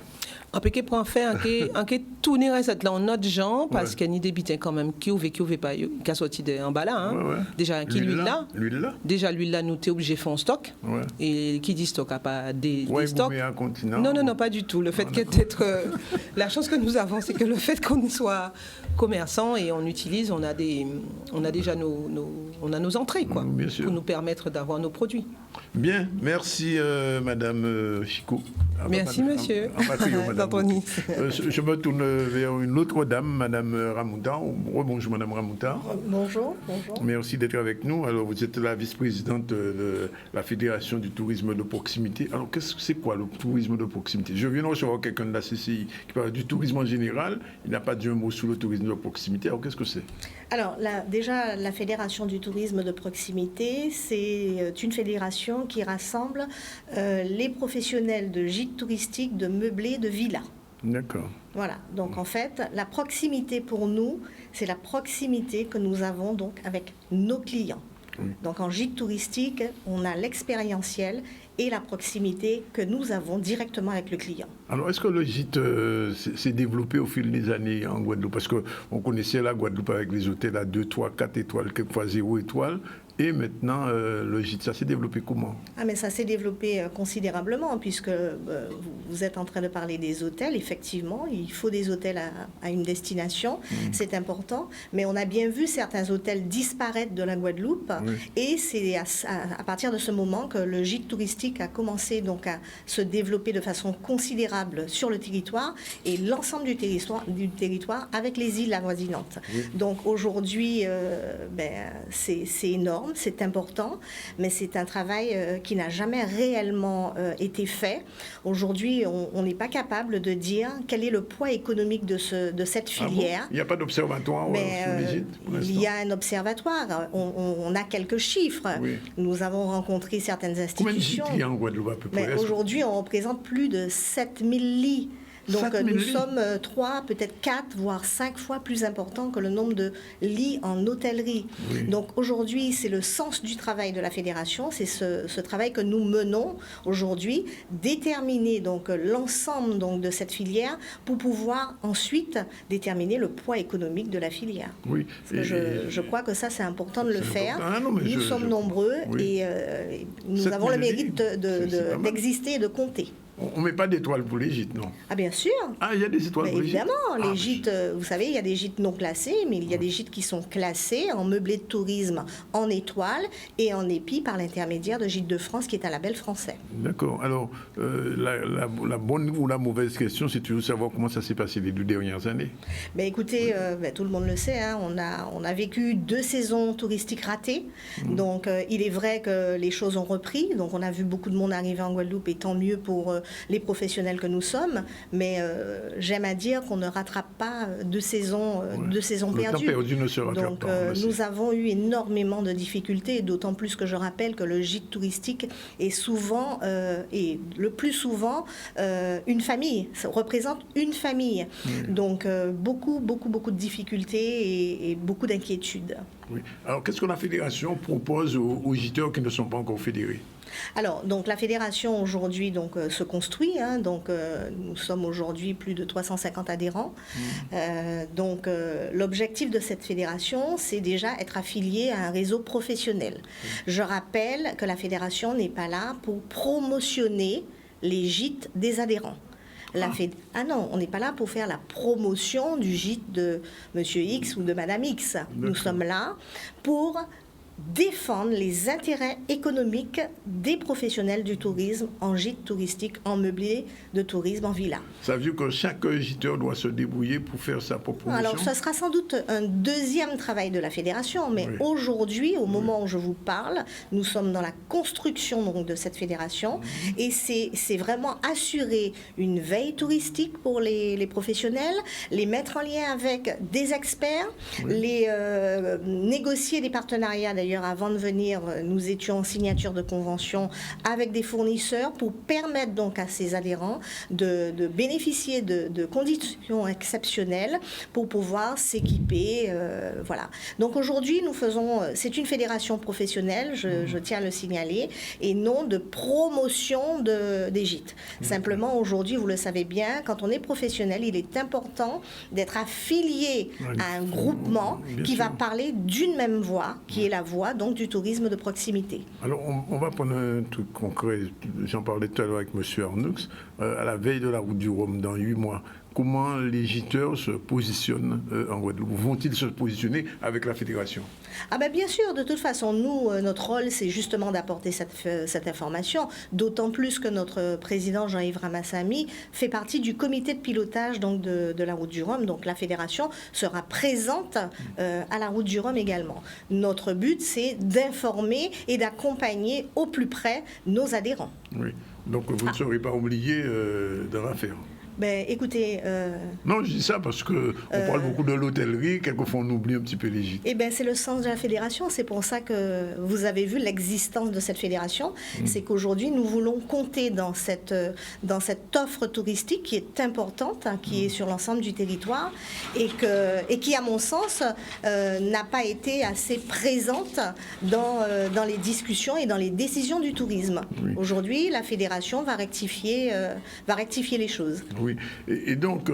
On peut en faire en tourner cette là en notre genre parce qu'il y a ni des bitins quand même qui ouvre pas qui a sorti en bas là déjà qui l'huile là nous t'es obligé de faire un stock et qui dit stock a pas des stocks non pas du tout le fait d'être la chance que nous avons c'est que le fait qu'on soit commerçant et on a déjà nos entrées quoi pour nous permettre d'avoir nos produits. Bien, merci Madame Chico. Merci monsieur. Je me tourne vers une autre dame, Madame Ramouta. Bonjour Madame Ramouta. Bonjour. Merci d'être avec nous. Alors vous êtes la vice-présidente de la Fédération du tourisme de proximité. Alors c'est quoi le tourisme de proximité? Je viens de recevoir quelqu'un de la CCI qui parle du tourisme en général. Il n'a pas dit un mot sur le tourisme de proximité. Alors qu'est-ce que c'est? Alors déjà, la Fédération du tourisme de proximité, c'est une fédération qui rassemble les professionnels de gîtes touristiques, de meublés, de villas. D'accord. Voilà, donc en fait, la proximité pour nous, c'est la proximité que nous avons donc avec nos clients. Oui. Donc en gîte touristique, on a l'expérientiel et la proximité que nous avons directement avec le client. Alors, est-ce que le gîte s'est développé au fil des années en Guadeloupe? Parce qu'on connaissait la Guadeloupe avec les hôtels à 2, 3, 4 étoiles, quelquefois 0 étoiles. Et maintenant, le gîte, ça s'est développé comment? Mais ça s'est développé considérablement, puisque vous êtes en train de parler des hôtels. Effectivement, il faut des hôtels à une destination, c'est important. Mais on a bien vu certains hôtels disparaître de la Guadeloupe. Oui. Et c'est à partir de ce moment que le gîte touristique a commencé donc à se développer de façon considérable sur le territoire et l'ensemble du territoire avec les îles avoisinantes. Oui. Donc aujourd'hui, c'est énorme. C'est important, mais c'est un travail qui n'a jamais réellement été fait. Aujourd'hui, on n'est pas capable de dire quel est le poids économique de cette filière. Bon? Il n'y a pas d'observatoire sur les gîtes pour l'instant? Il y a un observatoire. On a quelques chiffres. Oui. Nous avons rencontré certaines institutions. Combien de gîtes il y a en Guadeloupe à peu près? Aujourd'hui, on représente plus de 7000 lits. Donc nous sommes 3, peut-être 4, voire 5 fois plus importants que le nombre de lits en hôtellerie. Oui. Donc aujourd'hui, c'est le sens du travail de la Fédération, c'est ce travail que nous menons aujourd'hui, déterminer donc l'ensemble donc, de cette filière pour pouvoir ensuite déterminer le poids économique de la filière. Oui. Je crois que ça, c'est important de le faire. Nous sommes nombreux et nous avons le mérite d'exister et de compter. On ne met pas d'étoiles pour les gîtes, non? Ah bien sûr. Ah, il y a des étoiles pour les gîtes? Évidemment, les gîtes, vous savez, il y a des gîtes non classés, mais il y a des gîtes qui sont classés en meublé de tourisme en étoiles et en épi par l'intermédiaire de Gîtes de France, qui est un label français. D'accord. Alors, la bonne ou la mauvaise question, c'est toujours savoir comment ça s'est passé les 2 dernières années. Ben, écoutez, tout le monde le sait, hein, on a vécu 2 saisons touristiques ratées. Donc, il est vrai que les choses ont repris. Donc, on a vu beaucoup de monde arriver en Guadeloupe, et tant mieux pour les professionnels que nous sommes. Mais j'aime à dire qu'on ne rattrape pas 2 saisons, perdues. Le temps perdu ne se rattrape pas. Nous avons eu énormément de difficultés, d'autant plus que je rappelle que le gîte touristique est souvent, et le plus souvent, une famille. Ça représente une famille. Donc, beaucoup de difficultés et beaucoup d'inquiétudes. Oui. Alors, qu'est-ce que la fédération propose aux gîteurs qui ne sont pas encore fédérés? Alors, donc la fédération aujourd'hui se construit. Hein, nous sommes aujourd'hui plus de 350 adhérents. L'objectif de cette fédération, c'est déjà être affilié à un réseau professionnel. Je rappelle que la fédération n'est pas là pour promotionner les gîtes des adhérents. Ah non, on n'est pas là pour faire la promotion du gîte de Monsieur X ou de Madame X. Nous sommes là pour défendre les intérêts économiques des professionnels du tourisme en gîte touristique, en meublé de tourisme, en villa. Ça veut dire que chaque giteur doit se débrouiller pour faire sa propre promotion? Alors, ça sera sans doute un deuxième travail de la fédération, mais aujourd'hui, au moment où je vous parle, nous sommes dans la construction de cette fédération, et c'est vraiment assurer une veille touristique pour les professionnels, les mettre en lien avec des experts, les négocier des partenariats. D'ailleurs, avant de venir, nous étions en signature de convention avec des fournisseurs pour permettre donc à ces adhérents de bénéficier de conditions exceptionnelles pour pouvoir s'équiper. Voilà. Donc aujourd'hui, c'est une fédération professionnelle, je tiens à le signaler, et non de promotion des gîtes. Simplement, aujourd'hui, vous le savez bien, quand on est professionnel, il est important d'être affilié à un groupement qui va parler d'une même voix, qui est la voix donc du tourisme de proximité. Alors, on va prendre un truc concret. J'en parlais tout à l'heure avec M. Arnoux. À la veille de la route du Rhum, dans 8 mois, comment les gîteurs se positionnent en Guadeloupe? Vont-ils se positionner avec la fédération? Ah ben bien sûr, de toute façon, nous, notre rôle, c'est justement d'apporter cette information, d'autant plus que notre président Jean-Yves Ramassamy fait partie du comité de pilotage donc, de la route du Rhum. Donc la fédération sera présente à la route du Rhum également. Notre but, c'est d'informer et d'accompagner au plus près nos adhérents. Oui, donc vous ne serez pas oublié dans l'affaire. Ben, écoutez... Non, je dis ça parce qu'on parle beaucoup de l'hôtellerie, quelquefois on oublie un petit peu les gîtes. Eh bien, c'est le sens de la fédération. C'est pour ça que vous avez vu l'existence de cette fédération. C'est qu'aujourd'hui, nous voulons compter dans cette offre touristique qui est importante, hein, qui est sur l'ensemble du territoire et qui, à mon sens, n'a pas été assez présente dans les discussions et dans les décisions du tourisme. Oui. Aujourd'hui, la fédération va rectifier les choses. Oui, et donc,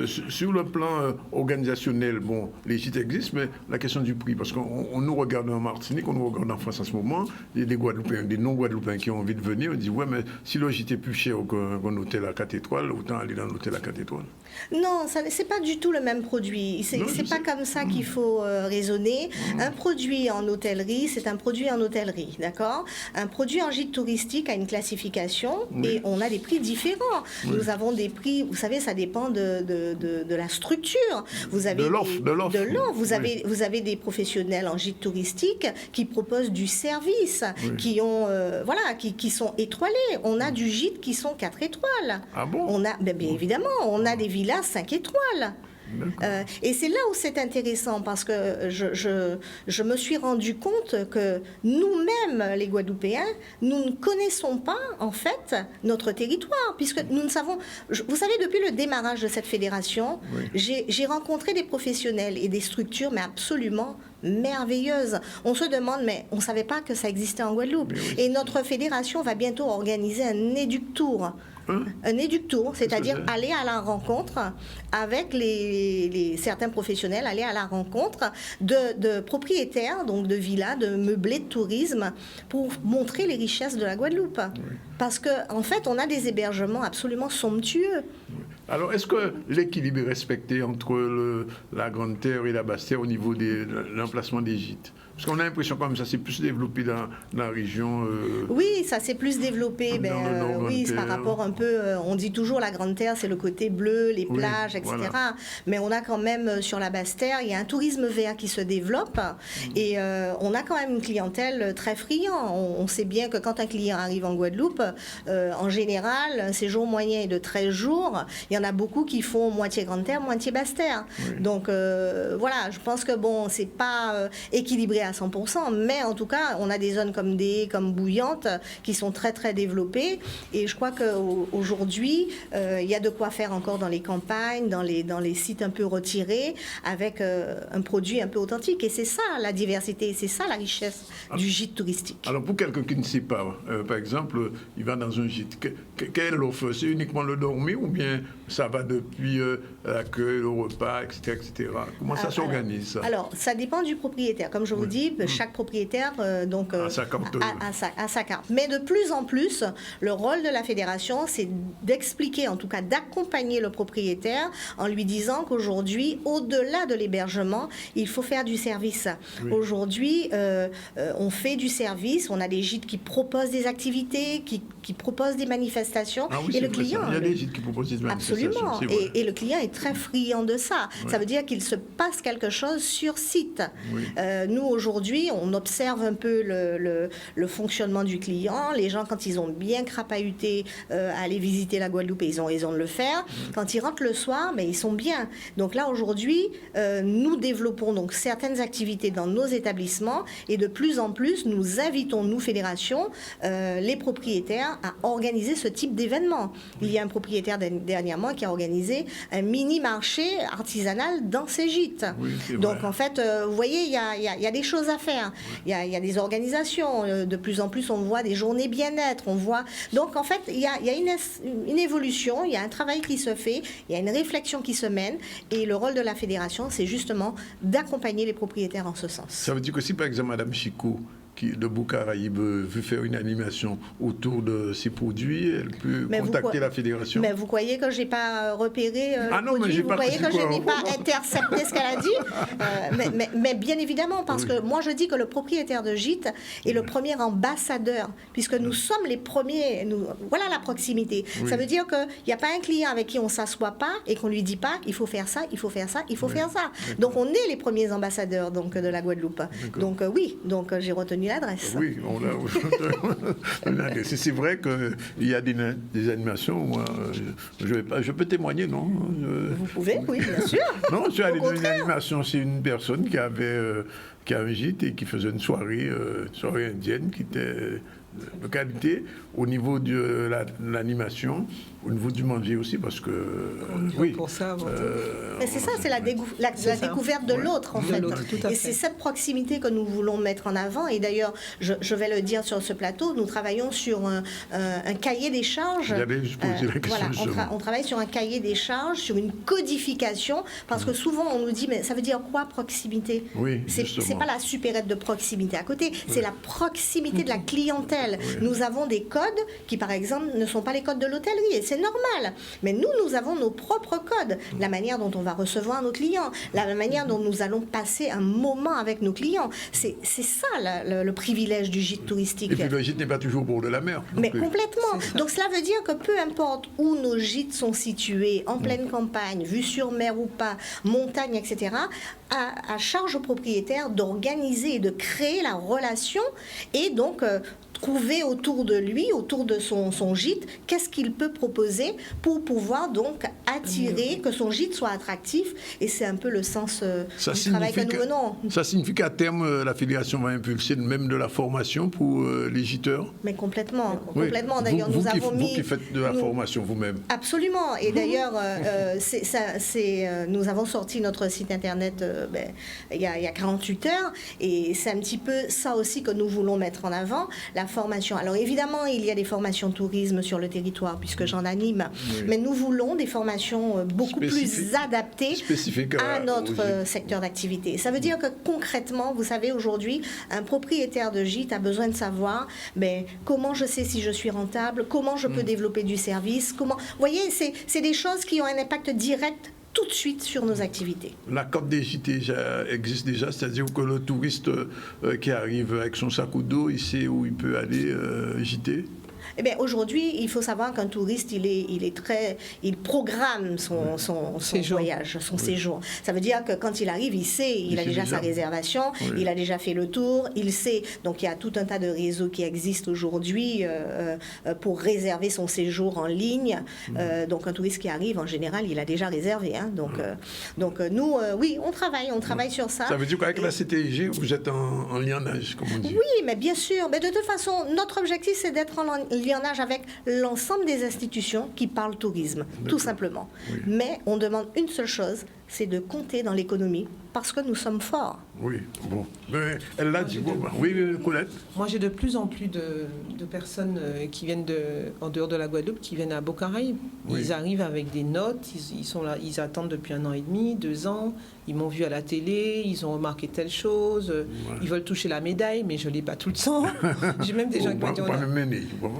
sur le plan organisationnel, bon, les gîtes existent, mais la question du prix, parce qu'on nous regarde en Martinique, on nous regarde en France en ce moment, il y a des Guadeloupéens, des non-Guadeloupéens qui ont envie de venir, on dit, ouais, mais si le gîte est plus cher qu'un hôtel à 4 étoiles, autant aller dans l'hôtel à 4 étoiles. Non, c'est pas du tout le même produit. C'est pas comme ça qu'il faut raisonner. Un produit en hôtellerie, c'est un produit en hôtellerie, d'accord? Un produit en gîte touristique a une classification et on a des prix différents. Nous avons des prix, vous savez, ça dépend de la structure. Vous avez de l'offre. Vous avez des professionnels en gîte touristique qui proposent du service, qui ont qui sont étoilés. On a du gîte qui sont 4 étoiles. Ah bon? On a bien évidemment, on a des villas 5 étoiles. Et c'est là où c'est intéressant parce que je me suis rendu compte que nous-mêmes, les Guadeloupéens, nous ne connaissons pas en fait notre territoire puisque nous ne savons... Vous savez, depuis le démarrage de cette fédération, j'ai rencontré des professionnels et des structures mais absolument merveilleuse. On se demande, mais on ne savait pas que ça existait en Guadeloupe. Oui. Et notre fédération va bientôt organiser un éduc-tour. Un éduc-tour, c'est-à-dire aller à la rencontre avec certains professionnels, aller à la rencontre de propriétaires, donc de villas, de meublés de tourisme, pour montrer les richesses de la Guadeloupe. Oui. Parce qu'en fait, on a des hébergements absolument somptueux. Oui. Alors, est-ce que l'équilibre est respecté entre la Grande Terre et la Basse Terre au niveau de l'emplacement des gîtes? Parce qu'on a l'impression comme ça, c'est plus développé dans la région... Oui, ça s'est plus développé. Oui, par rapport un peu... on dit toujours la Grande Terre, c'est le côté bleu, les plages, etc. Voilà. Mais on a quand même, sur la Basse Terre, il y a un tourisme vert qui se développe. Et on a quand même une clientèle très friande. On sait bien que quand un client arrive en Guadeloupe, en général, un séjour moyen est de 13 jours. Il y en a beaucoup qui font moitié Grande Terre, moitié Basse Terre. Oui. Donc, voilà, je pense que, bon, c'est pas équilibré à 100%, mais en tout cas, on a des zones comme comme Bouillante qui sont très très développées, et je crois qu'aujourd'hui, il y a de quoi faire encore dans les campagnes, dans les sites un peu retirés, avec un produit un peu authentique, et c'est ça la diversité, c'est ça la richesse du gîte touristique. Alors pour quelqu'un qui ne sait pas, par exemple, il va dans un gîte, quelle offre? C'est uniquement le dormir, ou bien ça va depuis l'accueil, le repas, etc., etc. Comment ça s'organise? Alors, ça dépend du propriétaire. Comme je vous dis, chaque propriétaire a sa carte. Mais de plus en plus, le rôle de la fédération, c'est d'expliquer, en tout cas d'accompagner le propriétaire en lui disant qu'aujourd'hui, au-delà de l'hébergement, il faut faire du service. Oui. Aujourd'hui, on fait du service, on a des gîtes qui proposent des activités, qui proposent des manifestations. Ah oui, et le client, il y a des gîtes qui proposent des manifestations. Absolument. Et le client est très friand de ça. Oui. Ça veut dire qu'il se passe quelque chose sur site. Oui. Nous, aujourd'hui, on observe un peu le fonctionnement du client. Les gens, quand ils ont bien crapahuté à aller visiter la Guadeloupe, ils ont raison de le faire. Quand ils rentrent le soir, mais ils sont bien. Donc là, aujourd'hui, nous développons donc certaines activités dans nos établissements, et de plus en plus, nous invitons, nous, fédération, les propriétaires à organiser ce type d'événement. Il y a un propriétaire dernièrement qui a organisé un mini-marché artisanal dans ses gîtes. Oui, donc, en fait, vous voyez, il y a des choses à faire. Il y a des organisations. De plus en plus, on voit des journées bien-être. On voit... Donc, en fait, il y a une évolution, il y a un travail qui se fait, il y a une réflexion qui se mène. Et le rôle de la fédération, c'est justement d'accompagner les propriétaires en ce sens. Ça veut dire que si, par exemple, Mme Chicot, de Beau-Caraïbe, veut faire une animation autour de ces produits, elle peut contacter la fédération. Mais vous croyez que je n'ai pas repéré non, mais j'ai vous croyez que je n'ai pas intercepté ce qu'elle a dit mais bien évidemment, parce que moi je dis que le propriétaire de gîte est le premier ambassadeur, puisque nous sommes les premiers. Voilà la proximité. Ça veut dire qu'il n'y a pas un client avec qui on ne s'assoit pas et qu'on ne lui dit pas il faut faire ça, il faut faire ça, il faut faire ça. Donc on est les premiers ambassadeurs donc, de la Guadeloupe. Donc donc j'ai retenu l'adresse. Oui, c'est vrai qu'il y a des animations. Moi, je peux témoigner, non? Vous pouvez, oui, bien sûr. Non, je suis allé dans une animation, c'est une personne qui a un gîte et qui faisait une soirée indienne qui était de qualité au niveau de l'animation, au niveau du manger aussi, parce que pour ça, mais c'est ça, c'est la découverte de l'autre en fait. Et c'est cette proximité que nous voulons mettre en avant. Et d'ailleurs, je vais le dire sur ce plateau, nous travaillons sur un cahier des charges. On travaille sur un cahier des charges, sur une codification, parce que souvent on nous dit mais ça veut dire quoi proximité? Oui, c'est pas la supérette de proximité à côté, c'est la proximité de la clientèle. Nous avons des codes qui, par exemple, ne sont pas les codes de l'hôtellerie, et c'est normal. Mais nous avons nos propres codes. La manière dont on va recevoir nos clients, la manière dont nous allons passer un moment avec nos clients. C'est ça le privilège du gîte touristique. Et puis le gîte n'est pas toujours au bord de la mer. Mais complètement. Donc cela veut dire que peu importe où nos gîtes sont situés, en pleine campagne, vue sur mer ou pas, montagne, etc., à charge au propriétaire d'organiser et de créer la relation, et donc trouver autour de lui, autour de son gîte, qu'est-ce qu'il peut proposer pour pouvoir donc attirer, que son gîte soit attractif. Et c'est un peu le sens du travail que nous menons. Ça signifie qu'à terme, la fédération va impulser même de la formation pour les gîteurs? Mais complètement. Oui. Complètement. D'ailleurs, nous avons mis... Vous qui faites de la formation vous-même. Absolument. Et d'ailleurs, nous avons sorti notre site internet il y a 48 heures. Et c'est un petit peu ça aussi que nous voulons mettre en avant, la formation. Alors évidemment, il y a des formations tourisme sur le territoire, puisque j'en anime. Oui. Mais nous voulons des formations beaucoup plus adaptées à notre secteur d'activité. Ça veut dire que concrètement, vous savez, aujourd'hui, un propriétaire de gîte a besoin de savoir comment je sais si je suis rentable, comment je peux développer du service, comment... Vous voyez, c'est des choses qui ont un impact direct tout de suite sur nos activités. La carte des gîtes existe déjà, c'est-à-dire que le touriste qui arrive avec son sac ou dos, il sait où il peut aller gîter? Eh bien, aujourd'hui, il faut savoir qu'un touriste, il programme son voyage, son séjour. Ça veut dire que quand il arrive, il sait, il a déjà sa réservation, il a déjà fait le tour, il sait. Donc, il y a tout un tas de réseaux qui existent aujourd'hui pour réserver son séjour en ligne. Donc, un touriste qui arrive, en général, il a déjà réservé. Hein. Donc, nous, oui, on travaille sur ça. Ça veut dire qu'avec la CTIG, vous êtes en liaison, comme on dit? Oui, mais bien sûr. Mais de toute façon, notre objectif, c'est d'être en liaison avec l'ensemble des institutions qui parlent tourisme, tout simplement. Oui. Mais on demande une seule chose, c'est de compter dans l'économie, parce que nous sommes forts. Oui, bon. Mais elle l'a dit. Oui, Colette. Moi, j'ai de plus en plus de personnes qui viennent en dehors de la Guadeloupe, qui viennent à Beau-Caraïbes. Oui. Ils arrivent avec des notes, ils sont là, ils attendent depuis 1 an et demi, 2 ans. Ils m'ont vu à la télé, ils ont remarqué telle chose, ils veulent toucher la médaille, mais je ne l'ai pas tout le temps. J'ai même des gens qui m'ont dit...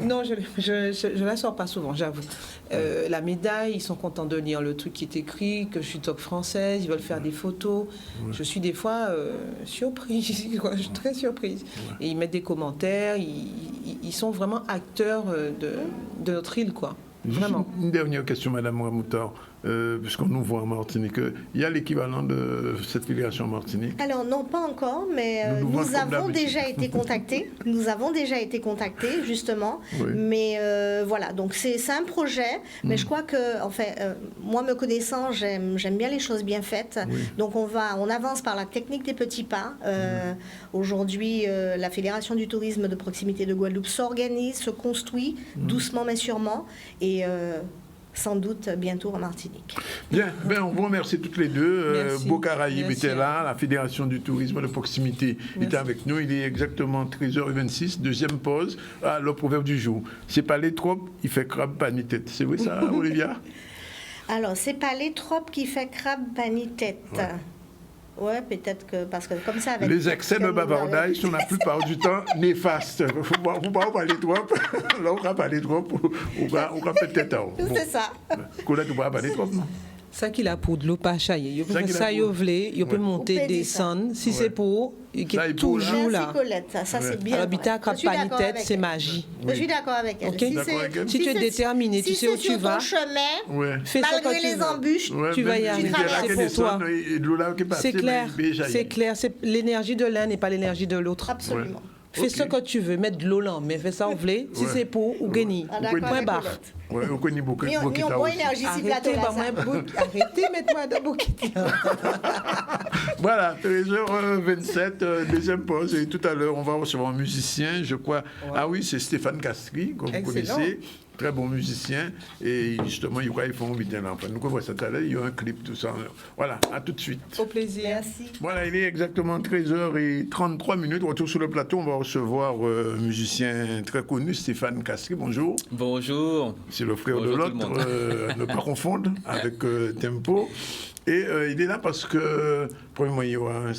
Non, je la sors pas souvent, j'avoue. La médaille, ils sont contents de lire le truc qui est écrit, que je suis TOC française, ils veulent faire des photos. Je suis des fois surprise, je suis très surprise. Et ils mettent des commentaires, ils sont vraiment acteurs de notre île, quoi. Vraiment. Une dernière question, Madame Ramoutard. Puisqu'on nous voit en Martinique, il y a l'équivalent de cette fédération en Martinique? Alors non, pas encore, mais nous avons déjà été contactés. Nous avons déjà été contactés, justement. Oui. Mais voilà, donc c'est un projet, mais je crois que, enfin, moi me connaissant, j'aime bien les choses bien faites. Oui. Donc on avance par la technique des petits pas. Aujourd'hui, la Fédération du tourisme de proximité de Guadeloupe s'organise, se construit doucement mais sûrement, et sans doute bientôt en Martinique. Bien, on vous remercie toutes les deux. Beau-Caraïbes était là, la Fédération du tourisme de proximité était avec nous. Il est exactement 13h26, deuxième pause. Le proverbe du jour. C'est pas les trop, il fait crabe, pas ni tête. C'est vrai ça, Olivia? Alors, c'est pas les trop qui fait crabe, pas ni tête. Ouais, peut-être que, parce que comme ça... Avec les excès de bavardage sont la plupart du temps néfastes. Vous ne pouvez pas parler trop. Là, on va parler trop. On va peut-être... C'est ça. Colette, on va parler trop, non? Ça qu'il a pour de l'eau pas chaillée. Ça, il peut monter, descendre. Si c'est pour, il est toujours là. Colette, ça c'est bien. L'habitat à Crapanitette, c'est magie. Je suis d'accord avec elle. Okay. Si tu es déterminé, tu sais où tu vas. Fais ça quand les embûches, tu vas y arriver. C'est pour toi. C'est clair. L'énergie de l'un n'est pas l'énergie de l'autre. Absolument. Fais ce que tu veux, mettre de l'eau là, mais fais ça en vlé. Si c'est pour, ou gagner. Point barre. On connaît beaucoup. Arrêtez, mettez-moi dans bouquet. Voilà, 13h27, deuxième pause. Et tout à l'heure, on va recevoir un musicien, je crois. Ah oui, c'est Stéphane Castry, comme vous connaissez. Très bon musicien. Et justement, ils font inviter l'enfant. Nous voyons ça tout à l'heure, il y a un clip, tout ça. Voilà, à tout de suite. Au plaisir. Merci. Voilà, il est exactement 13h33. Retour sur le plateau, on va recevoir un musicien très connu, Stéphane Castry. Bonjour. Bonjour. C'est le frère de l'autre, ne pas confondre avec Tempo. Et il est là parce que, premièrement, il y aura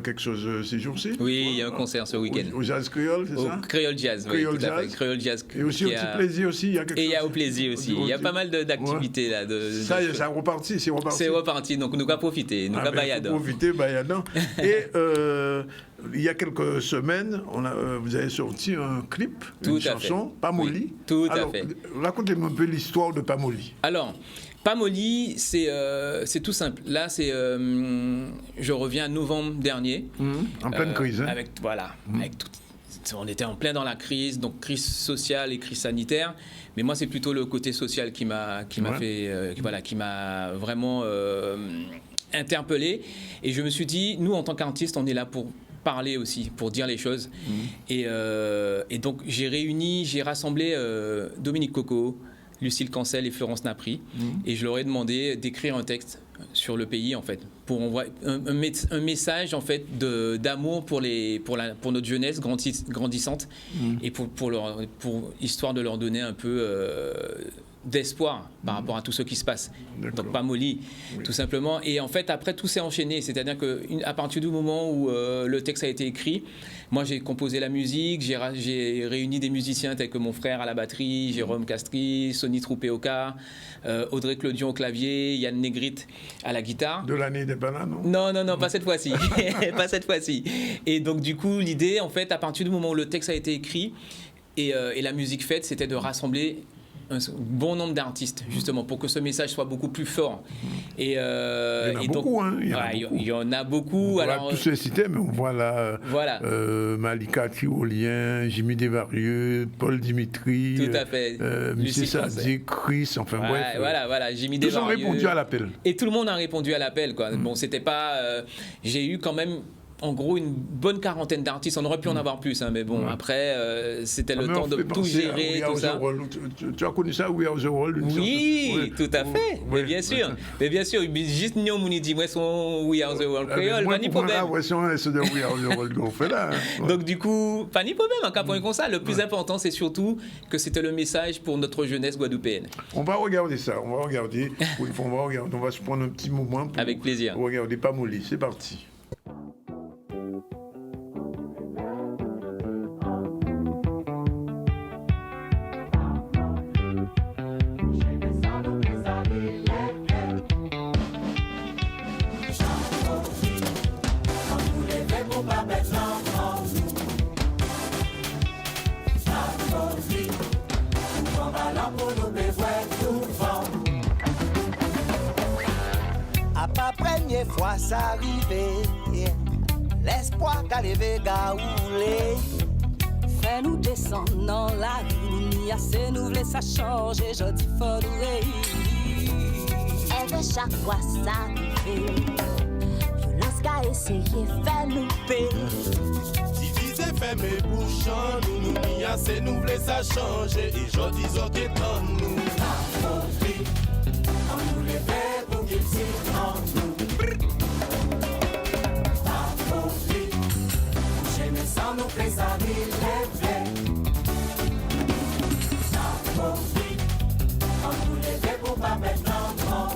quelque chose ces jours-ci. Oui, il y a un concert ce week-end. Au Jazz Créole, c'est ça? Créole Jazz, oui, tout à fait. Créole Jazz. Et aussi au Petit Plaisir aussi, il y a quelque chose. Et il y a au Plaisir aussi. Il y a pas mal d'activités là. Ça y est, c'est reparti. C'est reparti, donc nous allons profiter, nous allons bayader. Profiter, bayadant. Et il y a quelques semaines, vous avez sorti un clip, une chanson, Pamoli. Oui, tout à fait. Racontez-moi un peu l'histoire de Pamoli. Alors, Pamoli, c'est tout simple. Là, je reviens novembre dernier. En pleine crise. Avec on était en plein dans la crise, donc crise sociale et crise sanitaire. Mais moi, c'est plutôt le côté social qui m'a vraiment interpellé. Et je me suis dit, nous, en tant qu'artistes, on est là pour parler aussi, pour dire les choses. Et donc, j'ai rassemblé Dominique Coco, Lucille Cancel et Florence Napri. Et je leur ai demandé d'écrire un texte sur le pays, en fait, pour envoyer un message, en fait, d'amour pour notre jeunesse grandissante et pour histoire de leur donner un peu d'espoir par rapport à tout ce qui se passe. Donc pas Molly, tout simplement. Et en fait, après, tout s'est enchaîné. C'est-à-dire qu'à partir du moment où le texte a été écrit, moi, j'ai composé la musique, j'ai réuni des musiciens tels que mon frère à la batterie, Jérôme Castries, Sonny Troupéoka, Audrey Clodion au clavier, Yann Negrit à la guitare. De l'année des bananes, non? Non, pas cette fois-ci. Pas cette fois-ci. Et donc, du coup, l'idée, en fait, à partir du moment où le texte a été écrit et la musique faite, c'était de rassembler un bon nombre d'artistes, justement, pour que ce message soit beaucoup plus fort. Et, il y en a beaucoup, hein. Il y en a beaucoup. On va tous les citer, mais on voit là Malika Tyrolien, Jimmy Desvarieux, Paul Dimitri, tout à fait. Lucie Sadi, Chris, enfin bref. Voilà, Jimmy Desvarieux. Tous ont répondu à l'appel. Et tout le monde a répondu à l'appel, quoi. Bon, c'était pas... j'ai eu quand même... En gros, une bonne quarantaine d'artistes. On aurait pu en avoir plus, hein, mais bon, après, c'était le temps de tout gérer, tout ça. Tu as connu ça, We Are the World? Oui, tout à fait. Mais bien sûr. Mais bien sûr, juste nous, on dit, moi, son We Are the World créole, pas de problème. Donc, du coup, pas de problème, en cas point comme ça. Le plus important, c'est surtout que c'était le message pour notre jeunesse guadeloupéenne. On va regarder ça. On va regarder. On va se prendre un petit moment pour avec plaisir. Regarder Pamoli. C'est parti. Fois ça arrivé, l'espoir qu'a levé gaoulé. Fais-nous descendre dans la rue, nous assez nous voulons ça changer, je dis faut nous réunir. Et de chaque fois ça arrivé, violence qu'a essayé, fais-nous payer. Divisé, fait mes bouchons, nous assez nous voulons ça changer, et je dis ok, donne-nous la folie, on nous lève pour qu'il s'y en nous. Sans nous plaisir, lever. Ça profite. On nous lever pour pas mettre non.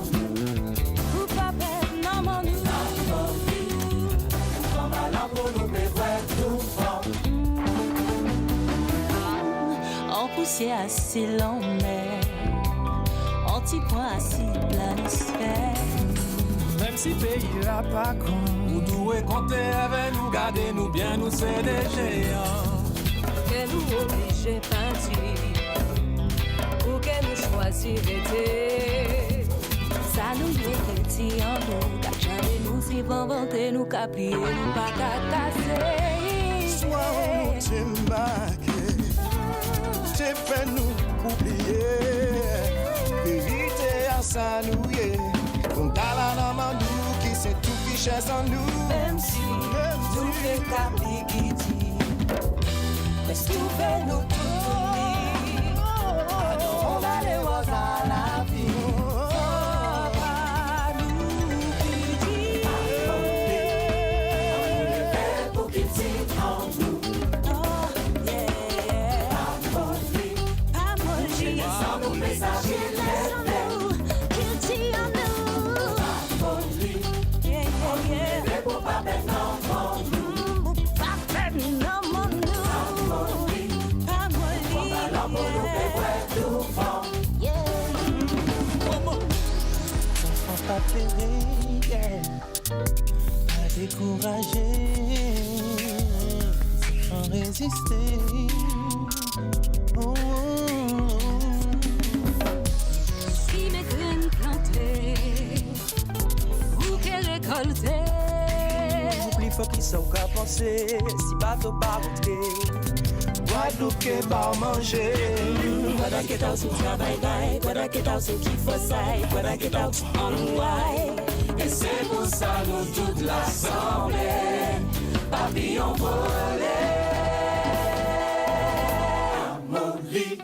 Pour pas mettre non, nous. Ça profite. Comme allant pour nous bévoir tout fort. En poussière assis l'emmène. Anti-point assis planisphère. Même si pays a pas con, nous devons compter avec nous, garder nous bien, nous c'est des géants. Que nous oblige peinture, ou que nous choisir d'été. Ça nous est en nous, qu'à jamais nous y inventer, nous caprier, nous pas casser. Soit tu marqué, tu fais nous oublier, vérité à ça nous y est. On t'a la namandou qui c'est tout qui chasse en nous. Même si nous fait capi qui dit, mais si tu fais nous tout unir, on va les voir à la vie. Pour qu'il s'y en nous. Oh yeah. Pas molli, sans nous messager. Pas pleurer, pas décourager, sans résister. Si mes graines plantées, ou qu'elles récoltées, oublie faut qu'ils sont qu'à penser. Si bateau pas monter, Guadeloupe qui pas manger. Gotta get out to travail, gotta get out to keep for side, gotta get out on why. Et c'est pour ça nous toute l'assemblée, papillon volé, Amoli.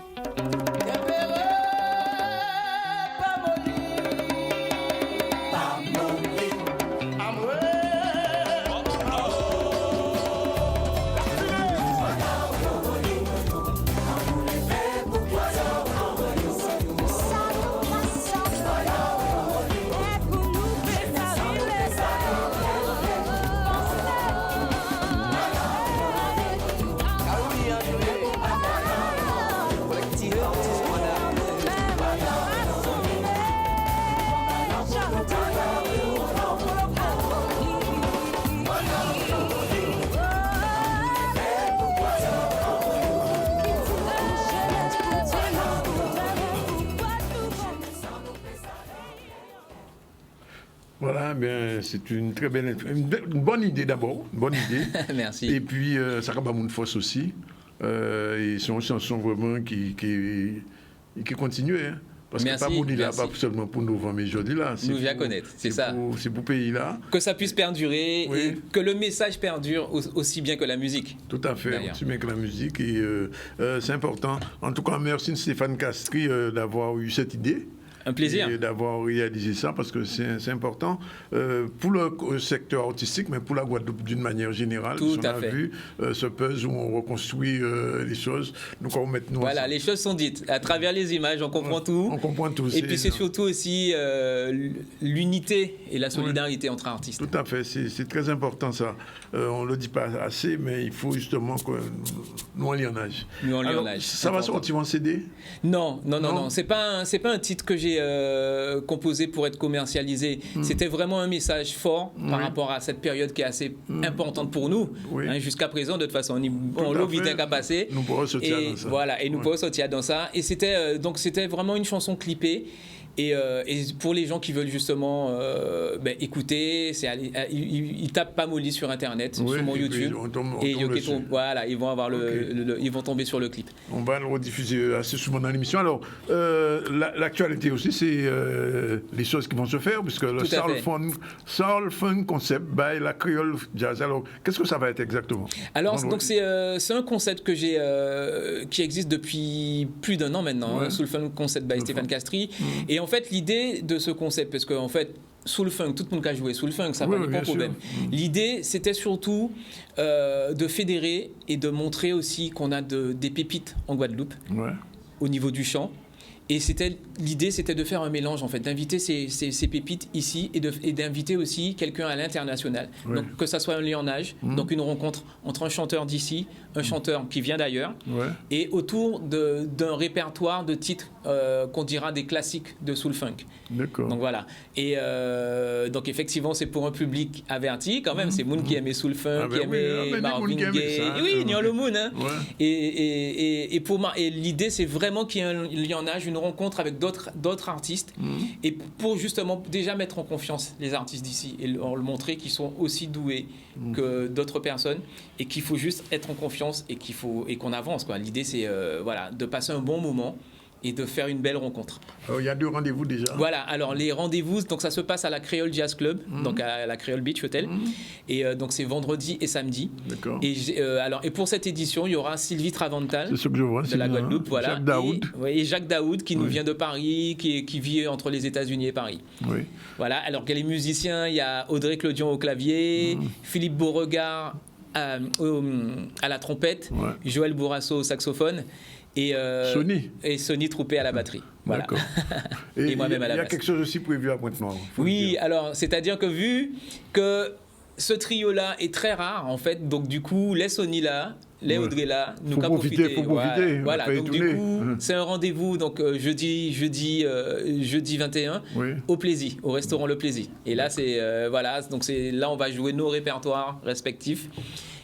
Voilà, bien, c'est une très belle, une bonne idée d'abord, une bonne idée. Merci. Et puis, ça va mon force aussi. Et c'est une chanson vraiment qui continue. Hein. Parce merci, que pas là, pas seulement pour nous, mais aujourd'hui là. Nous vient connaître, c'est ça. C'est pour pays là. Que ça puisse perdurer et que le message perdure aussi bien que la musique. Tout à fait, aussi bien que la musique. Et c'est important. En tout cas, merci Stéphane Castries d'avoir eu cette idée. Un plaisir. Et d'avoir réalisé ça parce que c'est important pour le secteur artistique, mais pour la Guadeloupe d'une manière générale. Tout à fait. On a vu ce puzzle où on reconstruit les choses. Donc on met nous. Voilà, les choses sont dites. À travers les images, on comprend tout. On comprend tout. Et puis c'est surtout aussi l'unité et la solidarité entre artistes. Tout à fait, c'est très important ça. On ne le dit pas assez, mais il faut justement que nous en lionnage. Ça va sortir en CD ? Non. C'est pas un titre que j'ai composé pour être commercialisé. C'était vraiment un message fort par rapport à cette période qui est assez importante pour nous. Hein, jusqu'à présent, de toute façon, on l'a vite qu'à passer. Nous pourrons sortir dans ça. Voilà, et nous pourrons sortir dans ça. Et c'était vraiment une chanson clippée. Et pour les gens qui veulent justement écouter, ils tapent Pamoli sur Internet, sur mon YouTube, voilà, ils vont avoir ils vont tomber sur le clip. On va le rediffuser assez souvent dans l'émission. Alors, l'actualité aussi, c'est les choses qui vont se faire, puisque le Soul Funk Concept by la Creole Jazz. Alors, qu'est-ce que ça va être exactement? Alors, donc c'est un concept que qui existe depuis plus d'1 an maintenant, Soul Funk Concept by Stéphane Castries. Et en fait, l'idée de ce concept, parce qu'en fait, Soul Funk, tout le monde qui a joué Soul Funk, ça va, pas de problème. L'idée, c'était surtout de fédérer et de montrer aussi qu'on a des pépites en Guadeloupe, au niveau du chant. Et l'idée, c'était de faire un mélange, en fait, d'inviter ces pépites ici et d'inviter aussi quelqu'un à l'international. Donc, que ça soit un lionnage, donc une rencontre entre un chanteur d'ici, un chanteur qui vient d'ailleurs, et autour d'un répertoire de titres qu'on dira des classiques de soul funk. D'accord. Donc, voilà. Et donc, effectivement, c'est pour un public averti, quand même. C'est Moon qui aimait soul funk, qui aimait Marvin Gaye. Oui, Nyolo Moon. Hein. Et l'idée, c'est vraiment qu'il y ait un lionnage, une rencontre avec d'autres artistes et pour justement déjà mettre en confiance les artistes d'ici et leur montrer qu'ils sont aussi doués que d'autres personnes et qu'il faut juste être en confiance et qu'on avance, quoi. L'idée c'est de passer un bon moment et de faire une belle rencontre. Alors, il y a 2 rendez-vous déjà. Voilà, alors les rendez-vous, donc ça se passe à la Creole Jazz Club, donc à la Creole Beach Hotel, et donc c'est vendredi et samedi. D'accord. Et pour cette édition, il y aura Sylvie Travental de la Guadeloupe, voilà, Jacques Daoud. Et Jacques Daoud qui nous vient de Paris, qui vit entre les États-Unis et Paris. Oui. Voilà, alors que les musiciens, il y a Audrey Clodion au clavier, Philippe Beauregard à la trompette, Joël Bourrasso au saxophone. Et Sonny Troupé à la batterie. Voilà. Et moi-même à la basse. Il y a quelque chose aussi prévu à Pointe-Noire. Oui, alors, c'est-à-dire que vu que ce trio-là est très rare, en fait, donc du coup, les Sonny là, les Audrey là, nous qu'à profiter. Faut profiter. Voilà, donc du coup, c'est un rendez-vous, donc jeudi 21, au Plaisir, au restaurant Le Plaisir. Et là, là, on va jouer nos répertoires respectifs,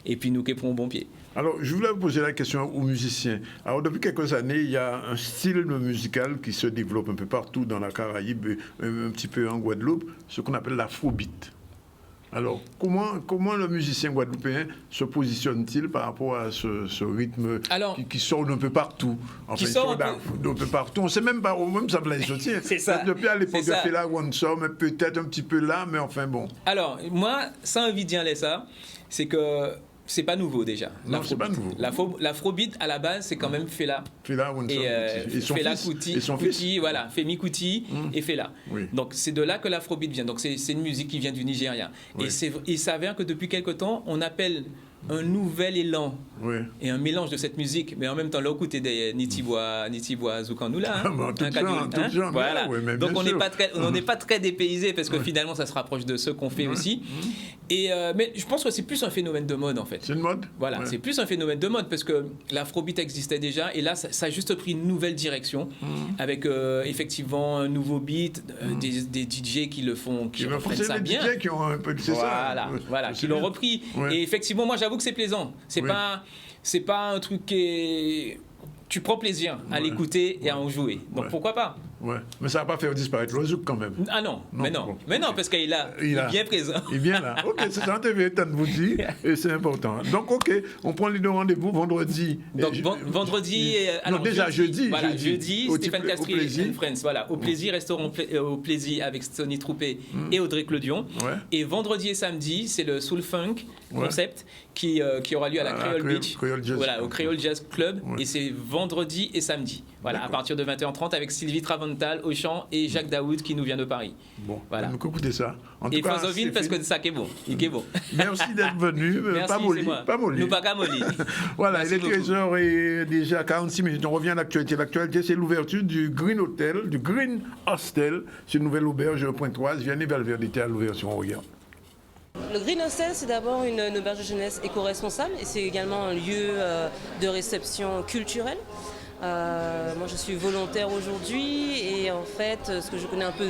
et puis nous qui prenons bon pied. Alors, je voulais vous poser la question aux musiciens. Alors, depuis quelques années, il y a un style musical qui se développe un peu partout dans la Caraïbe, un petit peu en Guadeloupe, ce qu'on appelle l'afrobeat. Alors, comment le musicien guadeloupéen se positionne-t-il par rapport à ce rythme qui sort d'un peu partout? Enfin, qui sort d'un peu partout. On ne sait même pas où même ça va sortir. C'est ça. Depuis à l'époque de Fela où on sort, mais peut-être un petit peu là, mais enfin bon. Alors, moi, sans envie de dire ça, c'est que c'est pas nouveau déjà. Non, c'est pas nouveau. L'afrobeat à la base, c'est quand même Fela. Fela et son Fela Kuti, voilà, Femi Kuti et Fela. Oui. Donc c'est de là que l'afrobeat vient. Donc c'est une musique qui vient du Nigeria. Oui. Et il s'avère que depuis quelque temps, on appelle un nouvel élan et un mélange de cette musique, mais en même temps là écoutez des Nitibois Zoukandoula, voilà. Donc on n'est pas très dépaysé parce que finalement ça se rapproche de ce qu'on fait aussi. Et mais je pense que c'est plus un phénomène de mode en fait. C'est une mode. Voilà, c'est plus un phénomène de mode parce que l'afrobeat existait déjà et là ça a juste pris une nouvelle direction avec effectivement un nouveau beat, des DJ qui le font, qui reprennent ça bien. DJ qui ont un peu de voilà, qui l'ont repris. Et effectivement, moi j'avoue que c'est plaisant. C'est pas un truc qui est... Tu prends plaisir à l'écouter et à en jouer. Donc pourquoi pas? Ouais, mais ça va pas faire disparaître le zouk quand même. Ah non, mais non, parce qu'il est bien présent. Il est bien là. Ok, c'est ça, on vous dit, et c'est important. Donc ok, on prend les deux rendez-vous vendredi. Donc vendredi, non déjà jeudi. Voilà, jeudi, Stéphane Castries and Friends. Voilà, au plaisir, restaurant au plaisir avec Sonny Troupé et Audrey Clodion. Et vendredi et samedi, c'est le Soul Funk concept qui aura lieu à la Creole Beach, voilà, au Creole Jazz Club, et c'est vendredi et samedi. Voilà, à partir de 20h30 avec Sylvie Travantal au chant et Jacques Daoud qui nous vient de Paris. Bon, voilà. Donc écoutez ça. Et Françoisville parce que ça qui est bon. Il est bon. Merci d'être venu. Pas molli. Nous pas qu'à molli. Voilà, il est 13h et déjà 46 minutes. On revient à l'actualité. L'actualité, c'est l'ouverture du Green Hostel. C'est une nouvelle auberge au Pointe-Oise. Vianney Valverde était à l'ouverture. On regarde. Le Green Hostel, c'est d'abord une auberge de jeunesse éco-responsable et c'est également un lieu de réception culturelle. Moi, je suis volontaire aujourd'hui et en fait, ce que je connais un peu,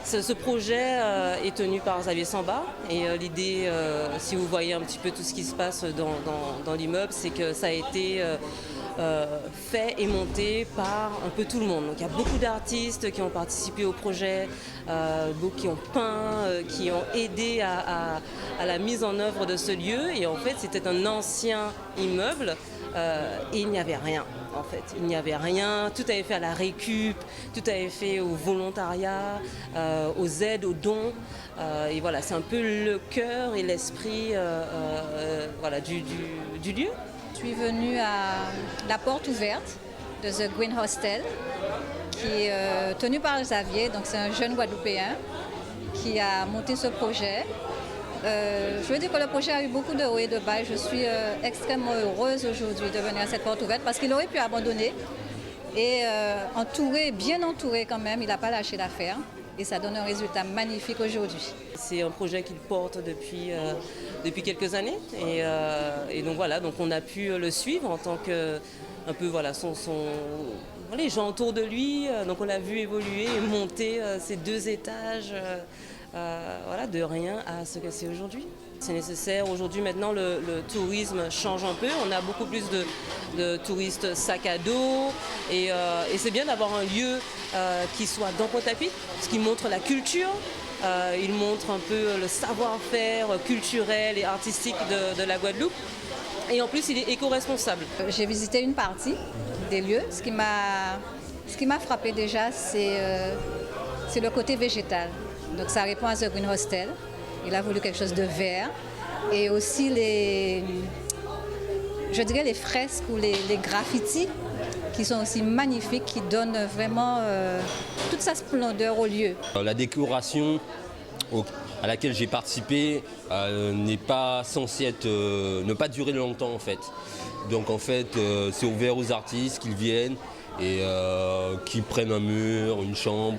ce projet est tenu par Xavier Samba et l'idée, si vous voyez un petit peu tout ce qui se passe dans l'immeuble, c'est que ça a été fait et monté par un peu tout le monde. Donc il y a beaucoup d'artistes qui ont participé au projet, beaucoup qui ont peint, qui ont aidé à la mise en œuvre de ce lieu. Et en fait, c'était un ancien immeuble et il n'y avait rien. En fait, il n'y avait rien, tout avait fait à la récup, tout avait fait au volontariat, aux aides, aux dons. Et voilà, c'est un peu le cœur et l'esprit voilà, du lieu. Je suis venue à la porte ouverte de The Green Hostel, qui est tenu par Xavier, donc c'est un jeune Guadeloupéen qui a monté ce projet. Je veux dire que le projet a eu beaucoup de hauts et de bas. Je suis extrêmement heureuse aujourd'hui de venir à cette porte ouverte parce qu'il aurait pu abandonner. Et bien entouré quand même, il n'a pas lâché l'affaire. Et ça donne un résultat magnifique aujourd'hui. C'est un projet qu'il porte depuis quelques années. Et donc voilà, donc on a pu le suivre en tant que un peu voilà, les gens autour de lui. Donc on l'a vu évoluer et monter ces 2 étages. Voilà, de rien à ce que c'est aujourd'hui. C'est nécessaire. Aujourd'hui, maintenant, le tourisme change un peu. On a beaucoup plus de touristes sac à dos. Et c'est bien d'avoir un lieu qui soit dans Pointe-à-Pitre, ce qui montre la culture. Il montre un peu le savoir-faire culturel et artistique de la Guadeloupe. Et en plus, il est éco-responsable. J'ai visité une partie des lieux. Ce qui m'a frappé déjà, c'est le côté végétal. Donc ça répond à The Green Hostel. Il a voulu quelque chose de vert. Et aussi les fresques ou les graffitis qui sont aussi magnifiques, qui donnent vraiment toute sa splendeur au lieu. La décoration à laquelle j'ai participé n'est pas censée ne pas durer longtemps en fait. Donc en fait c'est ouvert aux artistes qu'ils viennent et qu'ils prennent un mur, une chambre.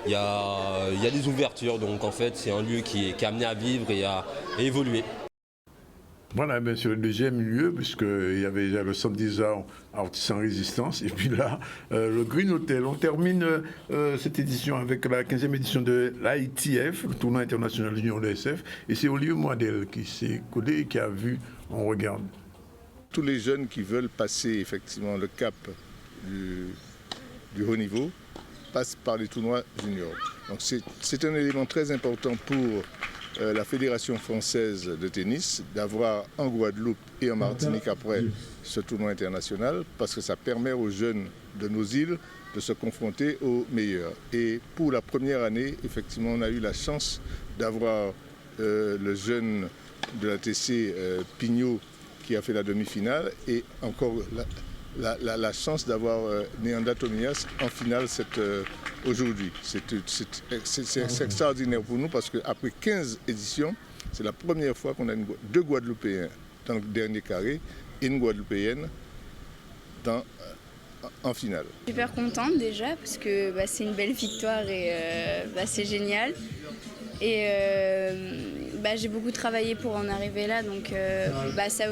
Il y a des ouvertures, donc en fait c'est un lieu qui est amené à vivre et à évoluer. Voilà, bien sûr, le deuxième lieu, puisqu'il y avait déjà le centre des arts Artisans Résistance, et puis là, le Green Hotel. On termine cette édition avec la 15e édition de l'ITF, le tournoi international de l'Union de SF, et c'est Olivier Moadel qui s'est collé et qui a vu, on regarde. Tous les jeunes qui veulent passer effectivement le cap du haut niveau passent par les tournois juniors. Donc c'est un élément très important pour la Fédération française de tennis d'avoir en Guadeloupe et en Martinique après ce tournoi international, parce que ça permet aux jeunes de nos îles de se confronter aux meilleurs. Et pour la première année, effectivement, on a eu la chance d'avoir le jeune de la TC Pignot qui a fait la demi-finale et encore la chance d'avoir Neanda Tomias en finale aujourd'hui. C'est extraordinaire pour nous parce qu'après 15 éditions, c'est la première fois qu'on a deux Guadeloupéens dans le dernier carré et une Guadeloupéenne en finale. Super contente déjà parce que c'est une belle victoire et c'est génial. Et j'ai beaucoup travaillé pour en arriver là, donc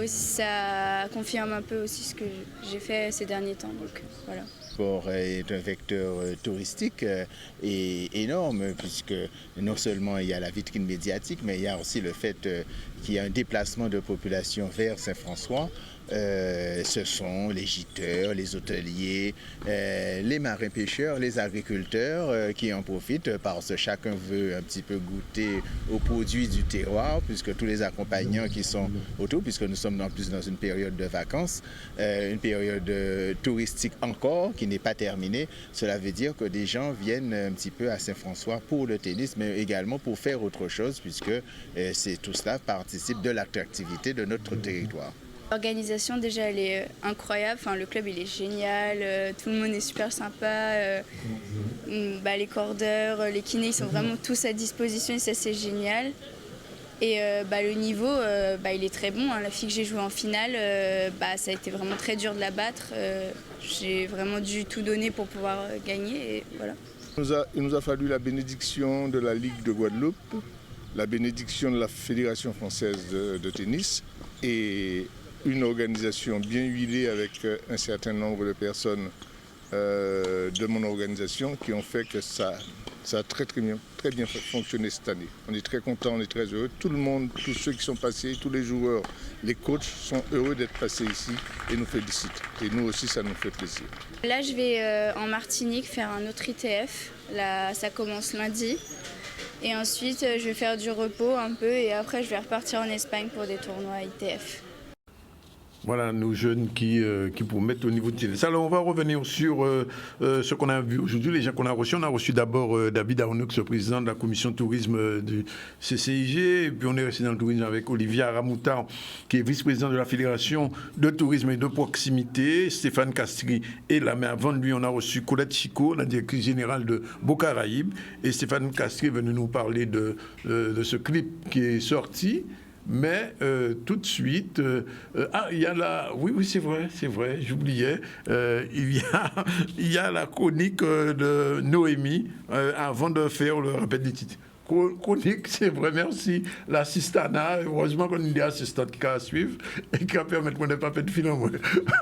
ça confirme un peu aussi ce que j'ai fait ces derniers temps. Donc, voilà. Le sport est un vecteur touristique énorme, puisque non seulement il y a la vitrine médiatique, mais il y a aussi le fait qu'il y a un déplacement de population vers Saint-François. Ce sont les gîteurs, les hôteliers, les marins-pêcheurs, les agriculteurs qui en profitent parce que chacun veut un petit peu goûter aux produits du terroir, puisque tous les accompagnants qui sont autour, puisque nous sommes en plus dans une période de vacances, une période touristique encore qui n'est pas terminée. Cela veut dire que des gens viennent un petit peu à Saint-François pour le tennis, mais également pour faire autre chose, puisque tout cela participe de l'attractivité de notre territoire. L'organisation déjà elle est incroyable, le club il est génial, tout le monde est super sympa, les cordeurs, les kinés ils sont vraiment tous à disposition et ça c'est génial. Et le niveau il est très bon, la fille que j'ai jouée en finale, ça a été vraiment très dur de la battre, j'ai vraiment dû tout donner pour pouvoir gagner et voilà. Il nous a fallu la bénédiction de la Ligue de Guadeloupe, la bénédiction de la Fédération française de tennis et une organisation bien huilée avec un certain nombre de personnes de mon organisation qui ont fait que ça a très bien fonctionné cette année. On est très contents, on est très heureux. Tout le monde, tous ceux qui sont passés, tous les joueurs, les coachs sont heureux d'être passés ici et nous félicitent. Et nous aussi, ça nous fait plaisir. Là, je vais en Martinique faire un autre ITF. Là, ça commence lundi. Et ensuite, je vais faire du repos un peu et après, je vais repartir en Espagne pour des tournois ITF. Voilà, nos jeunes qui promettent au niveau de tennis. Alors, on va revenir sur ce qu'on a vu aujourd'hui, les gens qu'on a reçus. On a reçu d'abord David Arnoux, le président de la commission tourisme du CCIG. Et puis, on est resté dans le tourisme avec Olivier Aramoutan, qui est vice-président de la Fédération de tourisme et de proximité. Stéphane Castri est là, mais avant de lui, on a reçu Colette Chico, la directrice générale de Beaux Caraïbes. Et Stéphane Castri est venu nous parler de ce clip qui est sorti. Mais tout de suite, il y a la... Oui, c'est vrai, j'oubliais. Il y a la chronique de Noémie, avant de faire le rappel des titres. Chronique, c'est vrai, merci. L'assistana, heureusement qu'on a des assistantes qui va suivre et qui va permettre qu'on n'ait pas fait de film.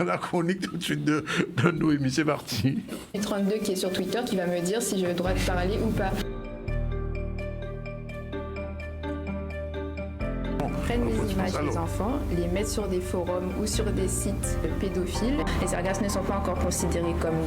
La chronique tout de suite de Noémie, c'est parti. 32 qui est sur Twitter qui va me dire si j'ai le droit de parler ou pas. Prennent les images des enfants, les mettent sur des forums ou sur des sites pédophiles. Les sargasses ne sont pas encore considérés comme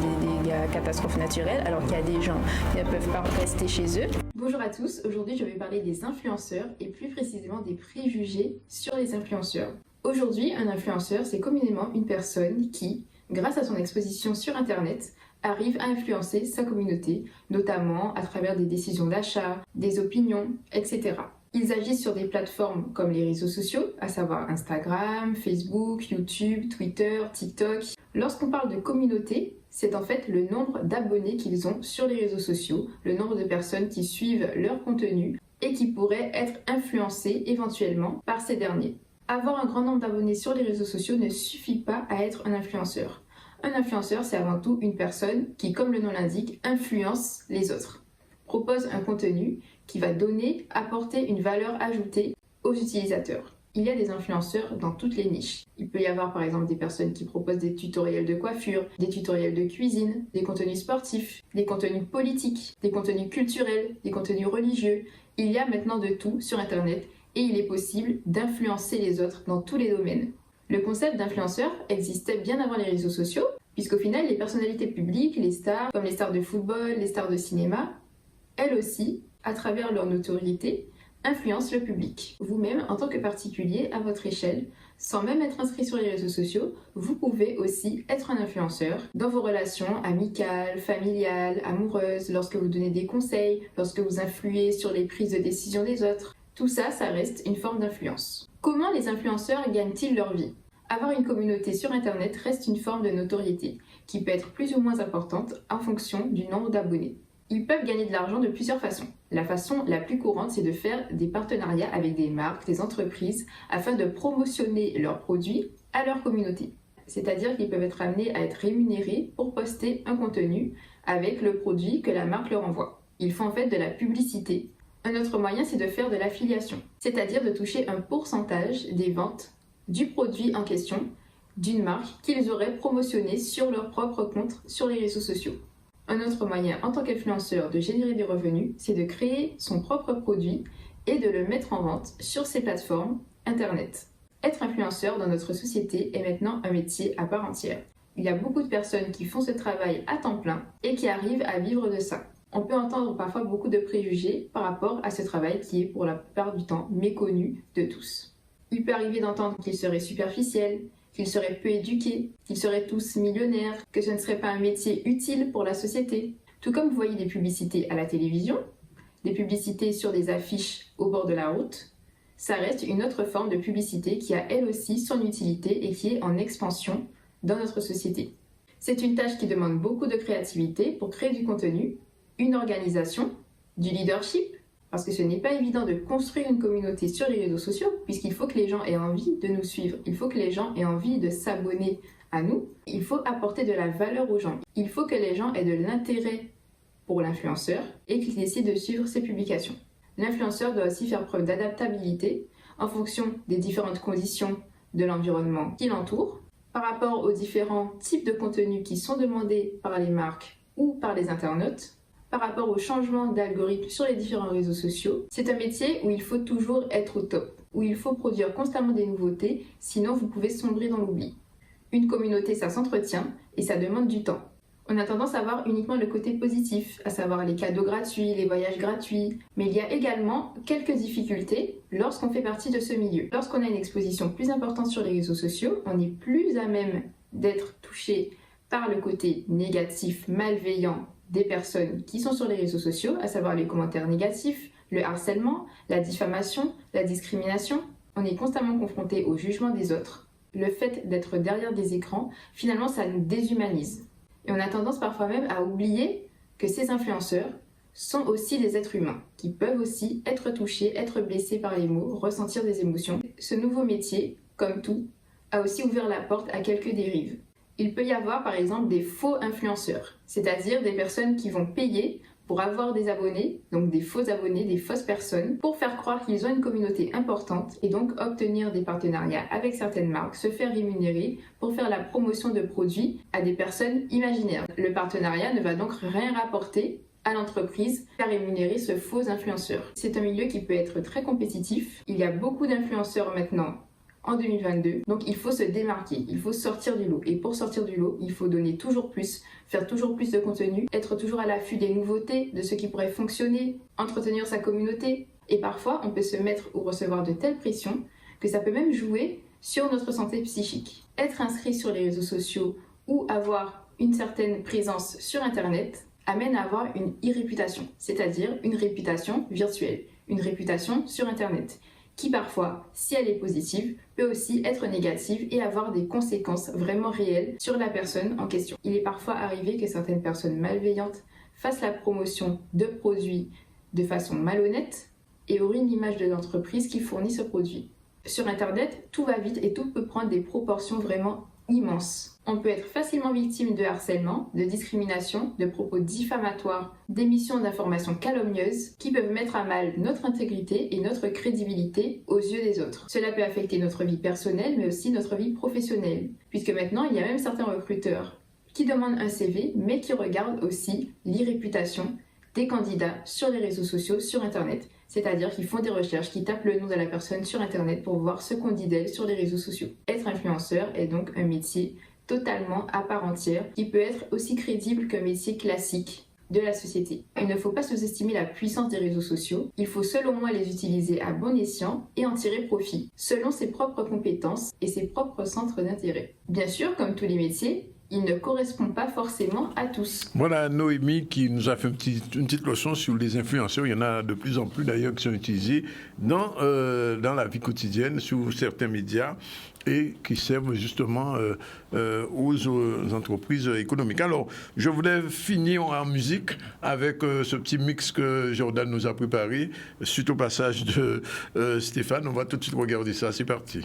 des catastrophes naturelles, alors qu'il y a des gens qui ne peuvent pas rester chez eux. Bonjour à tous, aujourd'hui je vais parler des influenceurs et plus précisément des préjugés sur les influenceurs. Aujourd'hui, un influenceur, c'est communément une personne qui, grâce à son exposition sur Internet, arrive à influencer sa communauté, notamment à travers des décisions d'achat, des opinions, etc. Ils agissent sur des plateformes comme les réseaux sociaux, à savoir Instagram, Facebook, YouTube, Twitter, TikTok. Lorsqu'on parle de communauté, c'est en fait le nombre d'abonnés qu'ils ont sur les réseaux sociaux, le nombre de personnes qui suivent leur contenu et qui pourraient être influencées éventuellement par ces derniers. Avoir un grand nombre d'abonnés sur les réseaux sociaux ne suffit pas à être un influenceur. Un influenceur, c'est avant tout une personne qui, comme le nom l'indique, influence les autres, propose un contenu qui va donner, apporter une valeur ajoutée aux utilisateurs. Il y a des influenceurs dans toutes les niches. Il peut y avoir par exemple des personnes qui proposent des tutoriels de coiffure, des tutoriels de cuisine, des contenus sportifs, des contenus politiques, des contenus culturels, des contenus religieux. Il y a maintenant de tout sur Internet et il est possible d'influencer les autres dans tous les domaines. Le concept d'influenceur existait bien avant les réseaux sociaux, puisqu'au final les personnalités publiques, les stars, comme les stars de football, les stars de cinéma, elles aussi, à travers leur notoriété, influence le public. Vous-même, en tant que particulier, à votre échelle, sans même être inscrit sur les réseaux sociaux, vous pouvez aussi être un influenceur dans vos relations amicales, familiales, amoureuses, lorsque vous donnez des conseils, lorsque vous influez sur les prises de décision des autres. Tout ça, ça reste une forme d'influence. Comment les influenceurs gagnent-ils leur vie ? Avoir une communauté sur Internet reste une forme de notoriété, qui peut être plus ou moins importante en fonction du nombre d'abonnés. Ils peuvent gagner de l'argent de plusieurs façons. La façon la plus courante, c'est de faire des partenariats avec des marques, des entreprises, afin de promotionner leurs produits à leur communauté. C'est-à-dire qu'ils peuvent être amenés à être rémunérés pour poster un contenu avec le produit que la marque leur envoie. Ils font en fait de la publicité. Un autre moyen, c'est de faire de l'affiliation, c'est-à-dire de toucher un pourcentage des ventes du produit en question d'une marque qu'ils auraient promotionné sur leur propre compte sur les réseaux sociaux. Un autre moyen en tant qu'influenceur de générer des revenus, c'est de créer son propre produit et de le mettre en vente sur ces plateformes Internet. Être influenceur dans notre société est maintenant un métier à part entière. Il y a beaucoup de personnes qui font ce travail à temps plein et qui arrivent à vivre de ça. On peut entendre parfois beaucoup de préjugés par rapport à ce travail qui est pour la plupart du temps méconnu de tous. Il peut arriver d'entendre qu'il serait superficiel, qu'ils seraient peu éduqués, qu'ils seraient tous millionnaires, que ce ne serait pas un métier utile pour la société. Tout comme vous voyez des publicités à la télévision, des publicités sur des affiches au bord de la route, ça reste une autre forme de publicité qui a elle aussi son utilité et qui est en expansion dans notre société. C'est une tâche qui demande beaucoup de créativité pour créer du contenu, une organisation, du leadership, parce que ce n'est pas évident de construire une communauté sur les réseaux sociaux, puisqu'il faut que les gens aient envie de nous suivre, il faut que les gens aient envie de s'abonner à nous, il faut apporter de la valeur aux gens, il faut que les gens aient de l'intérêt pour l'influenceur et qu'ils décident de suivre ses publications. L'influenceur doit aussi faire preuve d'adaptabilité en fonction des différentes conditions de l'environnement qui l'entoure, par rapport aux différents types de contenus qui sont demandés par les marques ou par les internautes, par rapport au changement d'algorithme sur les différents réseaux sociaux. C'est un métier où il faut toujours être au top, où il faut produire constamment des nouveautés, sinon vous pouvez sombrer dans l'oubli. Une communauté, ça s'entretient et ça demande du temps. On a tendance à voir uniquement le côté positif, à savoir les cadeaux gratuits, les voyages gratuits, mais il y a également quelques difficultés lorsqu'on fait partie de ce milieu. Lorsqu'on a une exposition plus importante sur les réseaux sociaux, on est plus à même d'être touché par le côté négatif, malveillant des personnes qui sont sur les réseaux sociaux, à savoir les commentaires négatifs, le harcèlement, la diffamation, la discrimination. On est constamment confronté au jugement des autres. Le fait d'être derrière des écrans, finalement, ça nous déshumanise. Et on a tendance parfois même à oublier que ces influenceurs sont aussi des êtres humains, qui peuvent aussi être touchés, être blessés par les mots, ressentir des émotions. Ce nouveau métier, comme tout, a aussi ouvert la porte à quelques dérives. Il peut y avoir par exemple des faux influenceurs, c'est-à-dire des personnes qui vont payer pour avoir des abonnés, donc des faux abonnés, des fausses personnes, pour faire croire qu'ils ont une communauté importante et donc obtenir des partenariats avec certaines marques, se faire rémunérer pour faire la promotion de produits à des personnes imaginaires. Le partenariat ne va donc rien rapporter à l'entreprise à rémunérer ce faux influenceur. C'est un milieu qui peut être très compétitif. Il y a beaucoup d'influenceurs maintenant en 2022. Donc il faut se démarquer, il faut sortir du lot. Et pour sortir du lot, il faut donner toujours plus, faire toujours plus de contenu, être toujours à l'affût des nouveautés, de ce qui pourrait fonctionner, entretenir sa communauté. Et parfois, on peut se mettre ou recevoir de telles pressions que ça peut même jouer sur notre santé psychique. Être inscrit sur les réseaux sociaux ou avoir une certaine présence sur Internet amène à avoir une e-réputation, c'est-à-dire une réputation virtuelle, une réputation sur Internet, qui parfois, si elle est positive, peut aussi être négative et avoir des conséquences vraiment réelles sur la personne en question. Il est parfois arrivé que certaines personnes malveillantes fassent la promotion de produits de façon malhonnête et ruinent l'image de l'entreprise qui fournit ce produit. Sur Internet, tout va vite et tout peut prendre des proportions vraiment immenses. On peut être facilement victime de harcèlement, de discrimination, de propos diffamatoires, d'émissions d'informations calomnieuses qui peuvent mettre à mal notre intégrité et notre crédibilité aux yeux des autres. Cela peut affecter notre vie personnelle mais aussi notre vie professionnelle, puisque maintenant il y a même certains recruteurs qui demandent un CV mais qui regardent aussi l'e-réputation des candidats sur les réseaux sociaux, sur Internet. C'est-à-dire qu'ils font des recherches, qui tapent le nom de la personne sur Internet pour voir ce qu'on dit d'elle sur les réseaux sociaux. Être influenceur est donc un métier totalement à part entière, qui peut être aussi crédible qu'un métier classique de la société. Il ne faut pas sous-estimer la puissance des réseaux sociaux, il faut selon moi les utiliser à bon escient et en tirer profit, selon ses propres compétences et ses propres centres d'intérêt. Bien sûr, comme tous les métiers, il ne correspond pas forcément à tous. Voilà Noémie qui nous a fait une petite leçon sur les influenceurs. Il y en a de plus en plus d'ailleurs qui sont utilisés dans la vie quotidienne, sur certains médias et qui servent justement aux entreprises économiques. Alors, je voulais finir en musique avec ce petit mix que Jordan nous a préparé suite au passage de Stéphane. On va tout de suite regarder ça. C'est parti.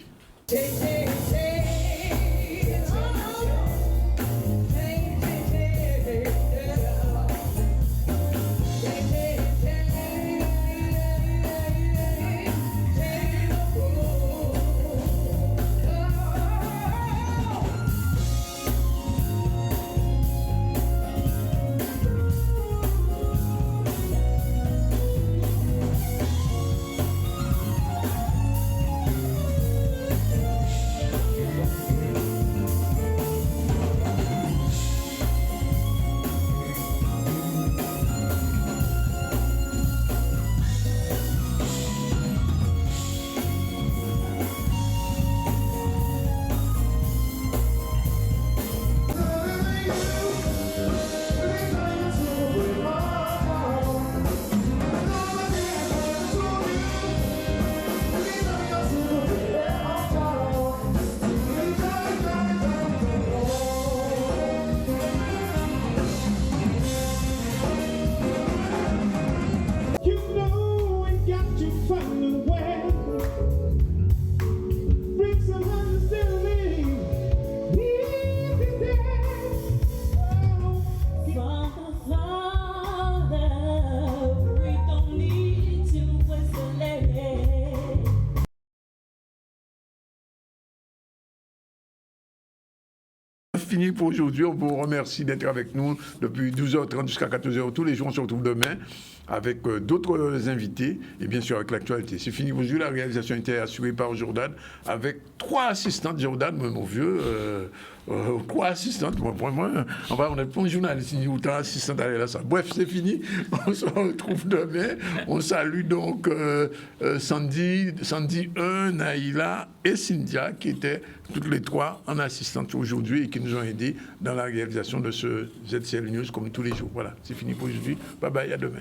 Fini pour aujourd'hui. On vous remercie d'être avec nous depuis 12h30 jusqu'à 14h. Tous les jours, on se retrouve demain avec d'autres invités et bien sûr avec l'actualité. C'est fini pour aujourd'hui. La réalisation était assurée par Jordan avec 3 assistantes. Jordan, mon vieux, 3 assistantes. Moi, on n'est pas un journaliste, ni autant assistante à là. Bref, c'est fini. On se retrouve demain. On salue donc Sandy 1, Naïla et Cynthia qui étaient toutes les 3 en assistante aujourd'hui et qui nous ont aidés dans la réalisation de ce ZCL News comme tous les jours. Voilà, c'est fini pour aujourd'hui. Bye bye, à demain.